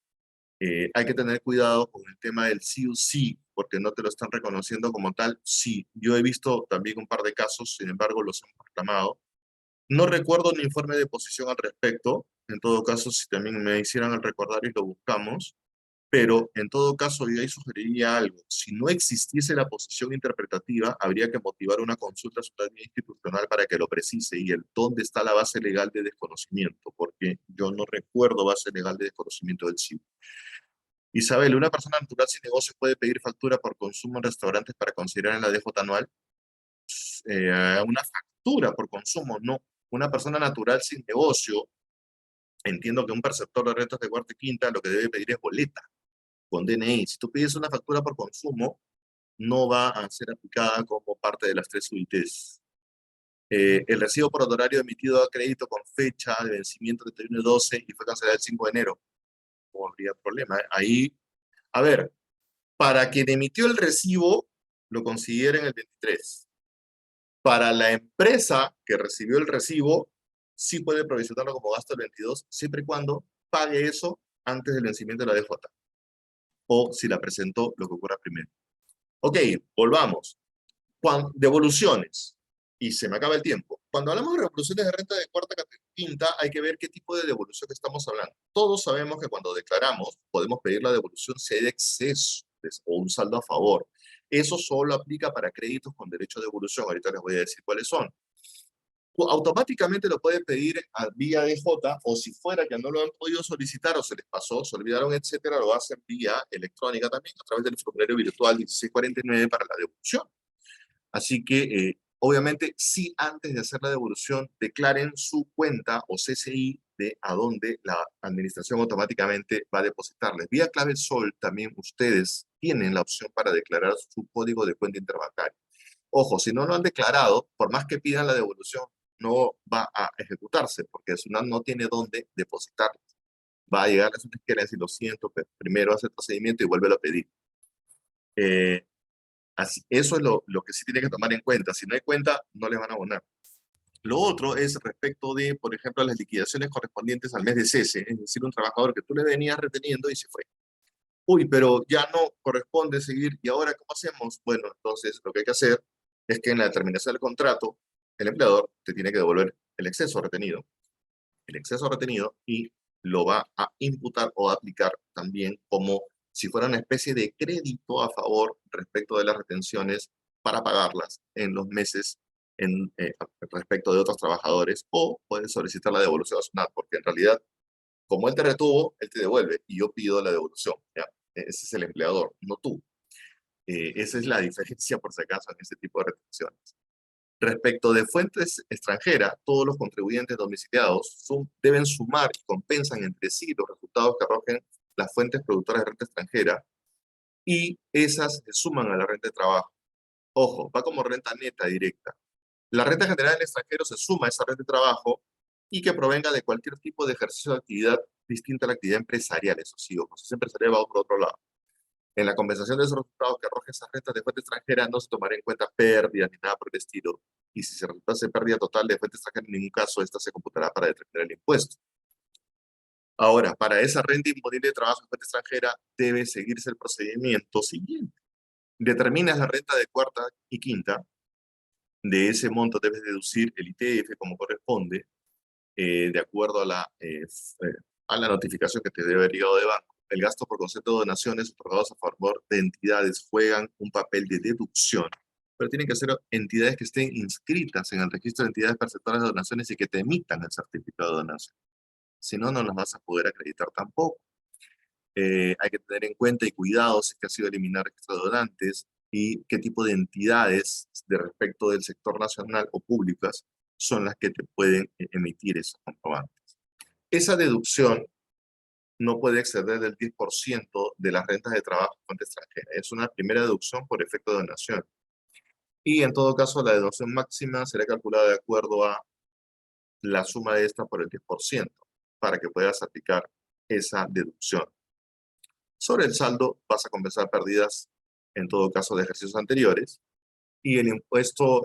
hay que tener cuidado con el tema del sí o sí, porque no te lo están reconociendo como tal. Sí, yo he visto también un par de casos, sin embargo los hemos reclamado. No recuerdo un informe de posición al respecto. En todo caso, si también me hicieran el recordar y lo buscamos. Pero en todo caso, yo ahí sugeriría algo. Si no existiese la posición interpretativa, habría que motivar una consulta ciudadana institucional para que lo precise y dónde está la base legal de desconocimiento, porque yo no recuerdo base legal de desconocimiento del CIU. Isabel, ¿una persona natural sin negocio puede pedir factura por consumo en restaurantes para considerar en la DJ anual? Una factura por consumo, no. Una persona natural sin negocio entiendo que un perceptor de rentas de cuarta y quinta lo que debe pedir es boleta con DNI. Si tú pides una factura por consumo, no va a ser aplicada como parte de las tres UITs. El recibo por honorario emitido a crédito con fecha de vencimiento de 31/12 y fue cancelado el 5 de enero. No habría problema. Ahí, a ver, para quien emitió el recibo, lo consideren el 23. Para la empresa que recibió el recibo, sí puede provisionarlo como gasto el 22, siempre y cuando pague eso antes del vencimiento de la DJ. O si la presentó, lo que ocurra primero. Ok, volvamos. Devoluciones. Y se me acaba el tiempo. Cuando hablamos de devoluciones de renta de cuarta quinta, hay que ver qué tipo de devolución estamos hablando. Todos sabemos que cuando declaramos, podemos pedir la devolución si hay exceso o un saldo a favor. Eso solo aplica para créditos con derecho de devolución. Ahorita les voy a decir cuáles son. Automáticamente lo pueden pedir vía DJ, o si fuera que no lo han podido solicitar o se les pasó, se olvidaron, etcétera, lo hacen vía electrónica también a través del formulario virtual 1649 para la devolución. Así que, obviamente, sí, antes de hacer la devolución, declaren su cuenta o CCI de a dónde la administración automáticamente va a depositarles. Vía clave SOL también ustedes tienen la opción para declarar su código de cuenta interbancaria. Ojo, si no lo han declarado, por más que pidan la devolución, no va a ejecutarse, porque SUNAT no tiene dónde depositarlo. Va a llegar a su disquera y decir, lo siento, pero primero hace el procedimiento y vuelve a pedir. Eso es lo que sí tiene que tomar en cuenta. Si no hay cuenta, no les van a abonar. Lo otro es respecto de, por ejemplo, las liquidaciones correspondientes al mes de cese, es decir, un trabajador que tú le venías reteniendo y se fue. Uy, pero ya no corresponde seguir, ¿y ahora cómo hacemos? Bueno, entonces lo que hay que hacer es que en la determinación del contrato, el empleador te tiene que devolver el exceso retenido y lo va a imputar o aplicar también como si fuera una especie de crédito a favor respecto de las retenciones para pagarlas en los meses respecto de otros trabajadores, o puedes solicitar la devolución a SUNAT, porque en realidad, como él te retuvo, él te devuelve y yo pido la devolución. ¿Ya? Ese es el empleador, no tú. Esa es la diferencia, por si acaso, en este tipo de retenciones. Respecto de fuentes extranjeras, todos los contribuyentes domiciliados deben sumar y compensan entre sí los resultados que arrojen las fuentes productoras de renta extranjera, y esas se suman a la renta de trabajo. Ojo, va como renta neta directa. La renta generada en el extranjero se suma a esa renta de trabajo y que provenga de cualquier tipo de ejercicio de actividad distinta a la actividad empresarial. Eso sí, ojo, si es empresarial va por otro lado. En la compensación de esos resultados que arroje esas rentas de fuente extranjera no se tomará en cuenta pérdidas ni nada por el estilo. Y si se resultase pérdida total de fuente extranjera, en ningún caso esta se computará para determinar el impuesto. Ahora, para esa renta imponible de trabajo de fuente extranjera debe seguirse el procedimiento siguiente. Determinas la renta de cuarta y quinta. De ese monto debes deducir el ITF como corresponde, de acuerdo a la notificación que te debe haber llegado de banco. El gasto por concepto de donaciones otorgados a favor de entidades juegan un papel de deducción, pero tienen que ser entidades que estén inscritas en el registro de entidades perceptoras de donaciones y que te emitan el certificado de donación. Si no, no las vas a poder acreditar tampoco. Hay que tener en cuenta y cuidado si es que ha sido eliminar registro de donantes y qué tipo de entidades de respecto del sector nacional o públicas son las que te pueden emitir esos comprobantes. Esa deducción no puede exceder del 10% de las rentas de trabajo de fuente extranjera. Es una primera deducción por efecto de donación. Y en todo caso, la deducción máxima será calculada de acuerdo a la suma de esta por el 10%, para que puedas aplicar esa deducción. Sobre el saldo vas a compensar pérdidas, en todo caso, de ejercicios anteriores. Y el impuesto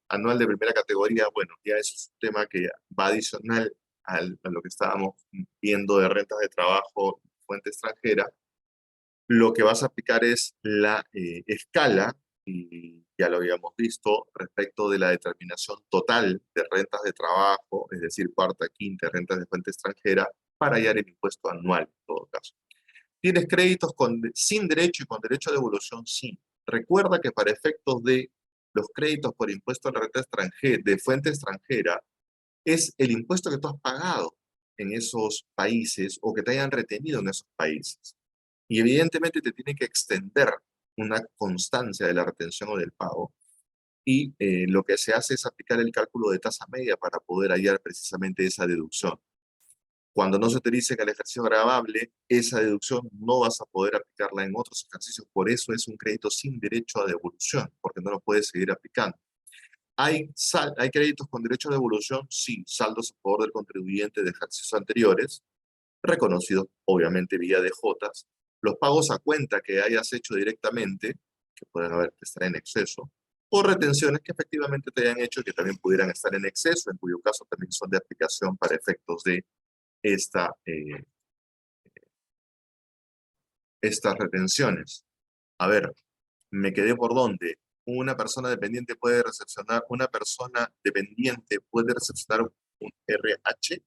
anual de primera categoría, bueno, ya es un tema que va adicional a lo que estábamos viendo de rentas de trabajo, fuente extranjera. Lo que vas a aplicar es la escala, y ya lo habíamos visto, respecto de la determinación total de rentas de trabajo, es decir, cuarta, quinta, rentas de fuente extranjera, para hallar el impuesto anual, en todo caso. ¿Tienes créditos sin derecho y con derecho a devolución? Sí. Recuerda que para efectos de los créditos por impuesto a la renta extranjera, de fuente extranjera, es el impuesto que tú has pagado en esos países o que te hayan retenido en esos países. Y evidentemente te tiene que extender una constancia de la retención o del pago. Y lo que se hace es aplicar el cálculo de tasa media para poder hallar precisamente esa deducción. Cuando no se utilice en el ejercicio gravable, esa deducción no vas a poder aplicarla en otros ejercicios. Por eso es un crédito sin derecho a devolución, porque no lo puedes seguir aplicando. ¿Hay créditos con derecho a devolución? Sí, saldos a favor del contribuyente de ejercicios anteriores, reconocidos obviamente vía DJs. Los pagos a cuenta que hayas hecho directamente, que pueden estar en exceso, o retenciones que efectivamente te hayan hecho que también pudieran estar en exceso, en cuyo caso también son de aplicación para efectos de esta, estas retenciones. A ver, me quedé por dónde. Una persona dependiente puede recepcionar un RH.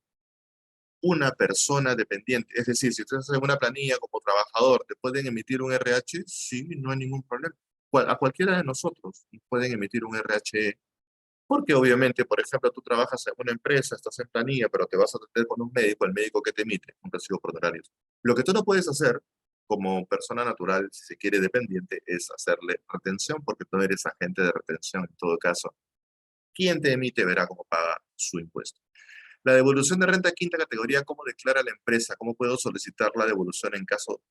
Una persona dependiente, es decir, si usted hace una planilla como trabajador, ¿te pueden emitir un RH? Sí, no hay ningún problema. A cualquiera de nosotros pueden emitir un RH, porque obviamente, por ejemplo, tú trabajas en una empresa, estás en planilla, pero te vas a atender con un médico, el médico que te emite un recibo por honorarios. Lo que tú no puedes hacer como persona natural, si se quiere dependiente, es hacerle retención, porque tú eres agente de retención en todo caso. Quien te emite verá cómo paga su impuesto. La devolución de renta de quinta categoría, ¿cómo declara la empresa? ¿Cómo puedo solicitar la devolución en caso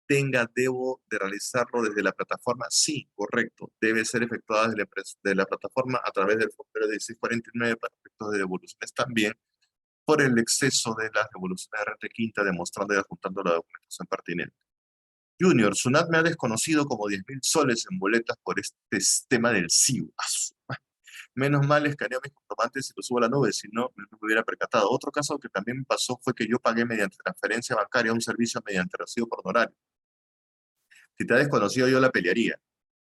debo de realizarlo desde la plataforma? Sí, correcto. Debe ser efectuada desde la plataforma a través del formulario 1649 para efectos de devoluciones también por el exceso de las devoluciones de renta de quinta, demostrando y adjuntando la documentación pertinente. Junior, Sunat me ha desconocido como 10.000 soles en boletas por este tema del SIU. Menos mal escaneo mis comprobantes y los subo a la nube, si no, no me hubiera percatado. Otro caso que también me pasó fue que yo pagué mediante transferencia bancaria un servicio mediante recibo por honorario. Si te ha desconocido, yo la pelearía.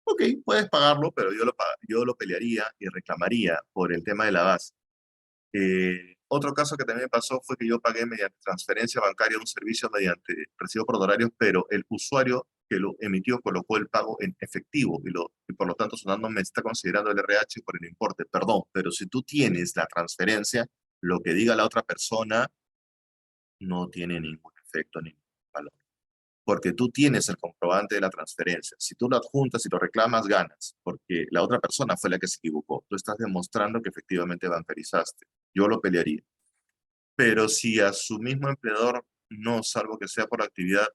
Ok, puedes pagarlo, pero yo lo pelearía y reclamaría por el tema de la base. Otro caso que también me pasó fue que yo pagué mediante transferencia bancaria un servicio mediante recibo por honorarios, pero el usuario que lo emitió colocó el pago en efectivo y por lo tanto Sonando me está considerando el RH por el importe. Perdón, pero si tú tienes la transferencia, lo que diga la otra persona no tiene ningún efecto ni ningún valor. Porque tú tienes el comprobante de la transferencia. Si tú lo adjuntas y lo reclamas, ganas, porque la otra persona fue la que se equivocó. Tú estás demostrando que efectivamente bancarizaste. Yo lo pelearía. Pero si a su mismo empleador no, salvo que sea por actividad,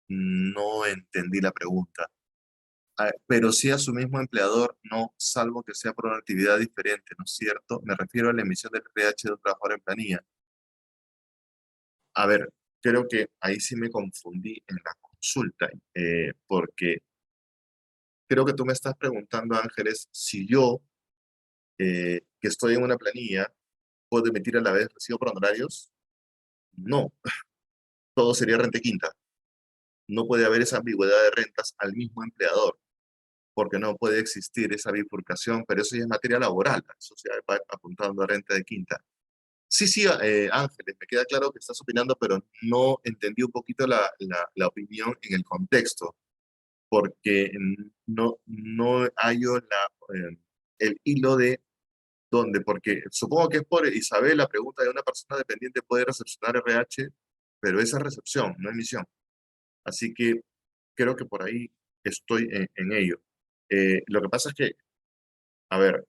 no entendí la pregunta. Pero si a su mismo empleador no, salvo que sea por una actividad diferente, ¿no es cierto? Me refiero a la emisión del RH de un trabajador en planilla. A ver, creo que ahí sí me confundí en la consulta, porque creo que tú me estás preguntando, Ángeles, si yo, que estoy en una planilla, puedo emitir a la vez recibo por honorarios. No, todo sería renta quinta. No puede haber esa ambigüedad de rentas al mismo empleador, porque no puede existir esa bifurcación, pero eso ya es materia laboral, eso se va apuntando a renta de quinta. Sí, sí, Ángeles, me queda claro que estás opinando, pero no entendí un poquito la opinión en el contexto, porque no hallo el hilo de dónde, porque supongo que es por Isabel la pregunta de una persona dependiente puede recepcionar RH, pero esa es recepción, no emisión. Así que creo que por ahí estoy en ello. Lo que pasa es que, a ver,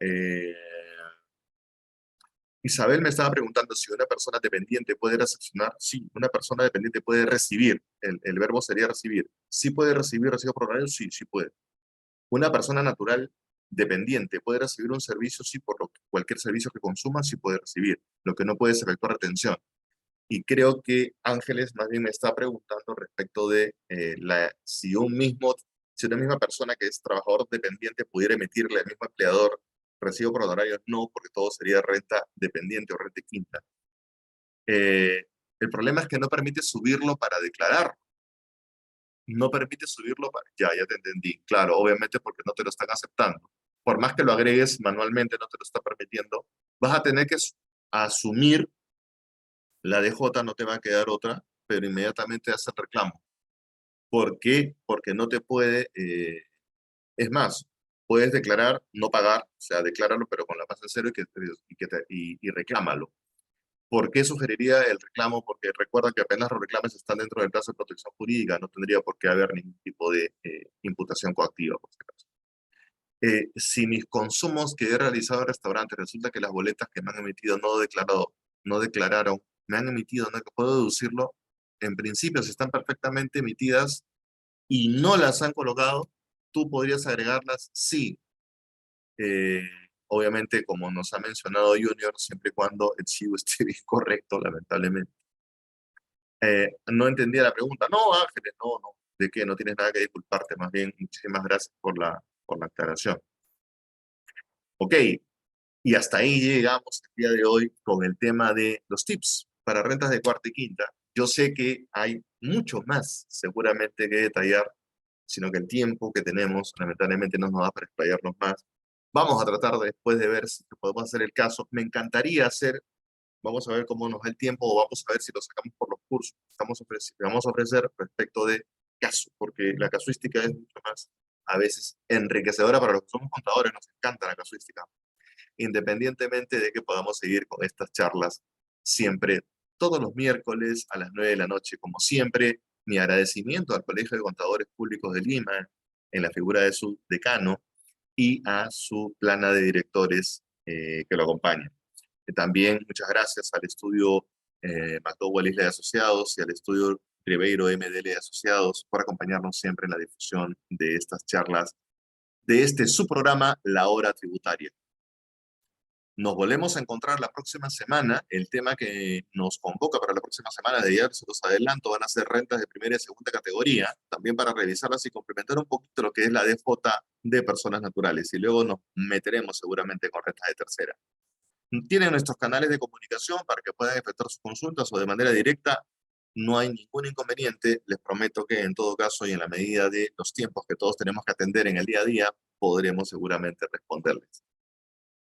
Isabel me estaba preguntando si una persona dependiente puede recepcionar. Sí, una persona dependiente puede recibir. El verbo sería recibir. ¿Sí puede recibir recibo por honorario? Sí, sí puede. Una persona natural dependiente puede recibir un servicio, sí, cualquier servicio que consuma, sí puede recibir. Lo que no puede es efectuar retención. Y creo que Ángeles más bien me está preguntando respecto de si una misma persona que es trabajador dependiente pudiera emitirle al mismo empleador recibo por honorarios. No, porque todo sería renta dependiente o renta quinta. Eh, el problema es que no permite subirlo para declarar. No permite subirlo para... Ya te entendí. Claro, obviamente porque no te lo están aceptando. Por más que lo agregues manualmente, no te lo está permitiendo. Vas a tener que asumir la DJ, no te va a quedar otra, pero inmediatamente hace el reclamo. ¿Por qué? Porque no te puede, es más, puedes declarar no pagar, o sea, decláralo pero con la base en cero y reclámalo. ¿Por qué sugeriría el reclamo? Porque recuerda que apenas los reclames están dentro del plazo de protección jurídica, no tendría por qué haber ningún tipo de imputación coactiva, por si acaso. Si mis consumos que he realizado en restaurantes resulta que las boletas que me han emitido no declararon me han emitido, ¿no? Que puedo deducirlo, en principio, si están perfectamente emitidas y no las han colocado, tú podrías agregarlas, sí. Eh, Obviamente, como nos ha mencionado Junior, siempre y cuando el chivo esté bien correcto, lamentablemente. No entendía la pregunta. No, Ángeles, no, no. ¿De qué? No tienes nada que disculparte. Más bien, muchísimas gracias por la aclaración. Ok, y hasta ahí llegamos el día de hoy con el tema de los tips para rentas de cuarta y quinta. Yo sé que hay mucho más seguramente que detallar, sino que el tiempo que tenemos lamentablemente no nos da para explayarnos más. Vamos a tratar después de ver si podemos hacer el caso. Me encantaría hacer, vamos a ver cómo nos da el tiempo o vamos a ver si lo sacamos por los cursos que vamos a ofrecer respecto de casos, porque la casuística es mucho más a veces enriquecedora para los que somos contadores, nos encanta la casuística, independientemente de que podamos seguir con estas charlas siempre, todos los miércoles a las 9 de la noche. Como siempre, mi agradecimiento al Colegio de Contadores Públicos de Lima, en la figura de su decano, y a su plana de directores que lo acompaña. También muchas gracias al estudio McDowell Isla y Asociados y al estudio Ribeiro MDL y Asociados por acompañarnos siempre en la difusión de estas charlas, de este su programa, La Hora Tributaria. Nos volvemos a encontrar la próxima semana. El tema que nos convoca para la próxima semana, de ayer se los adelanto, van a ser rentas de primera y segunda categoría, también para revisarlas y complementar un poquito lo que es la DJ de personas naturales. Y luego nos meteremos seguramente con rentas de tercera. Tienen nuestros canales de comunicación para que puedan efectuar sus consultas o de manera directa. No hay ningún inconveniente. Les prometo que en todo caso y en la medida de los tiempos que todos tenemos que atender en el día a día, podremos seguramente responderles.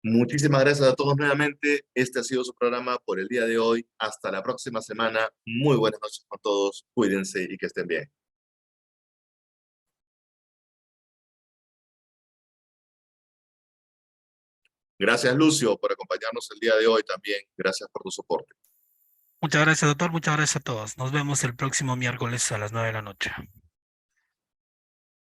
Muchísimas gracias a todos nuevamente. Este ha sido su programa por el día de hoy. Hasta la próxima semana. Muy buenas noches a todos. Cuídense y que estén bien. Gracias, Lucio, por acompañarnos el día de hoy también. Gracias por tu soporte. Muchas gracias, doctor. Muchas gracias a todos. Nos vemos el próximo miércoles a las 9 de la noche.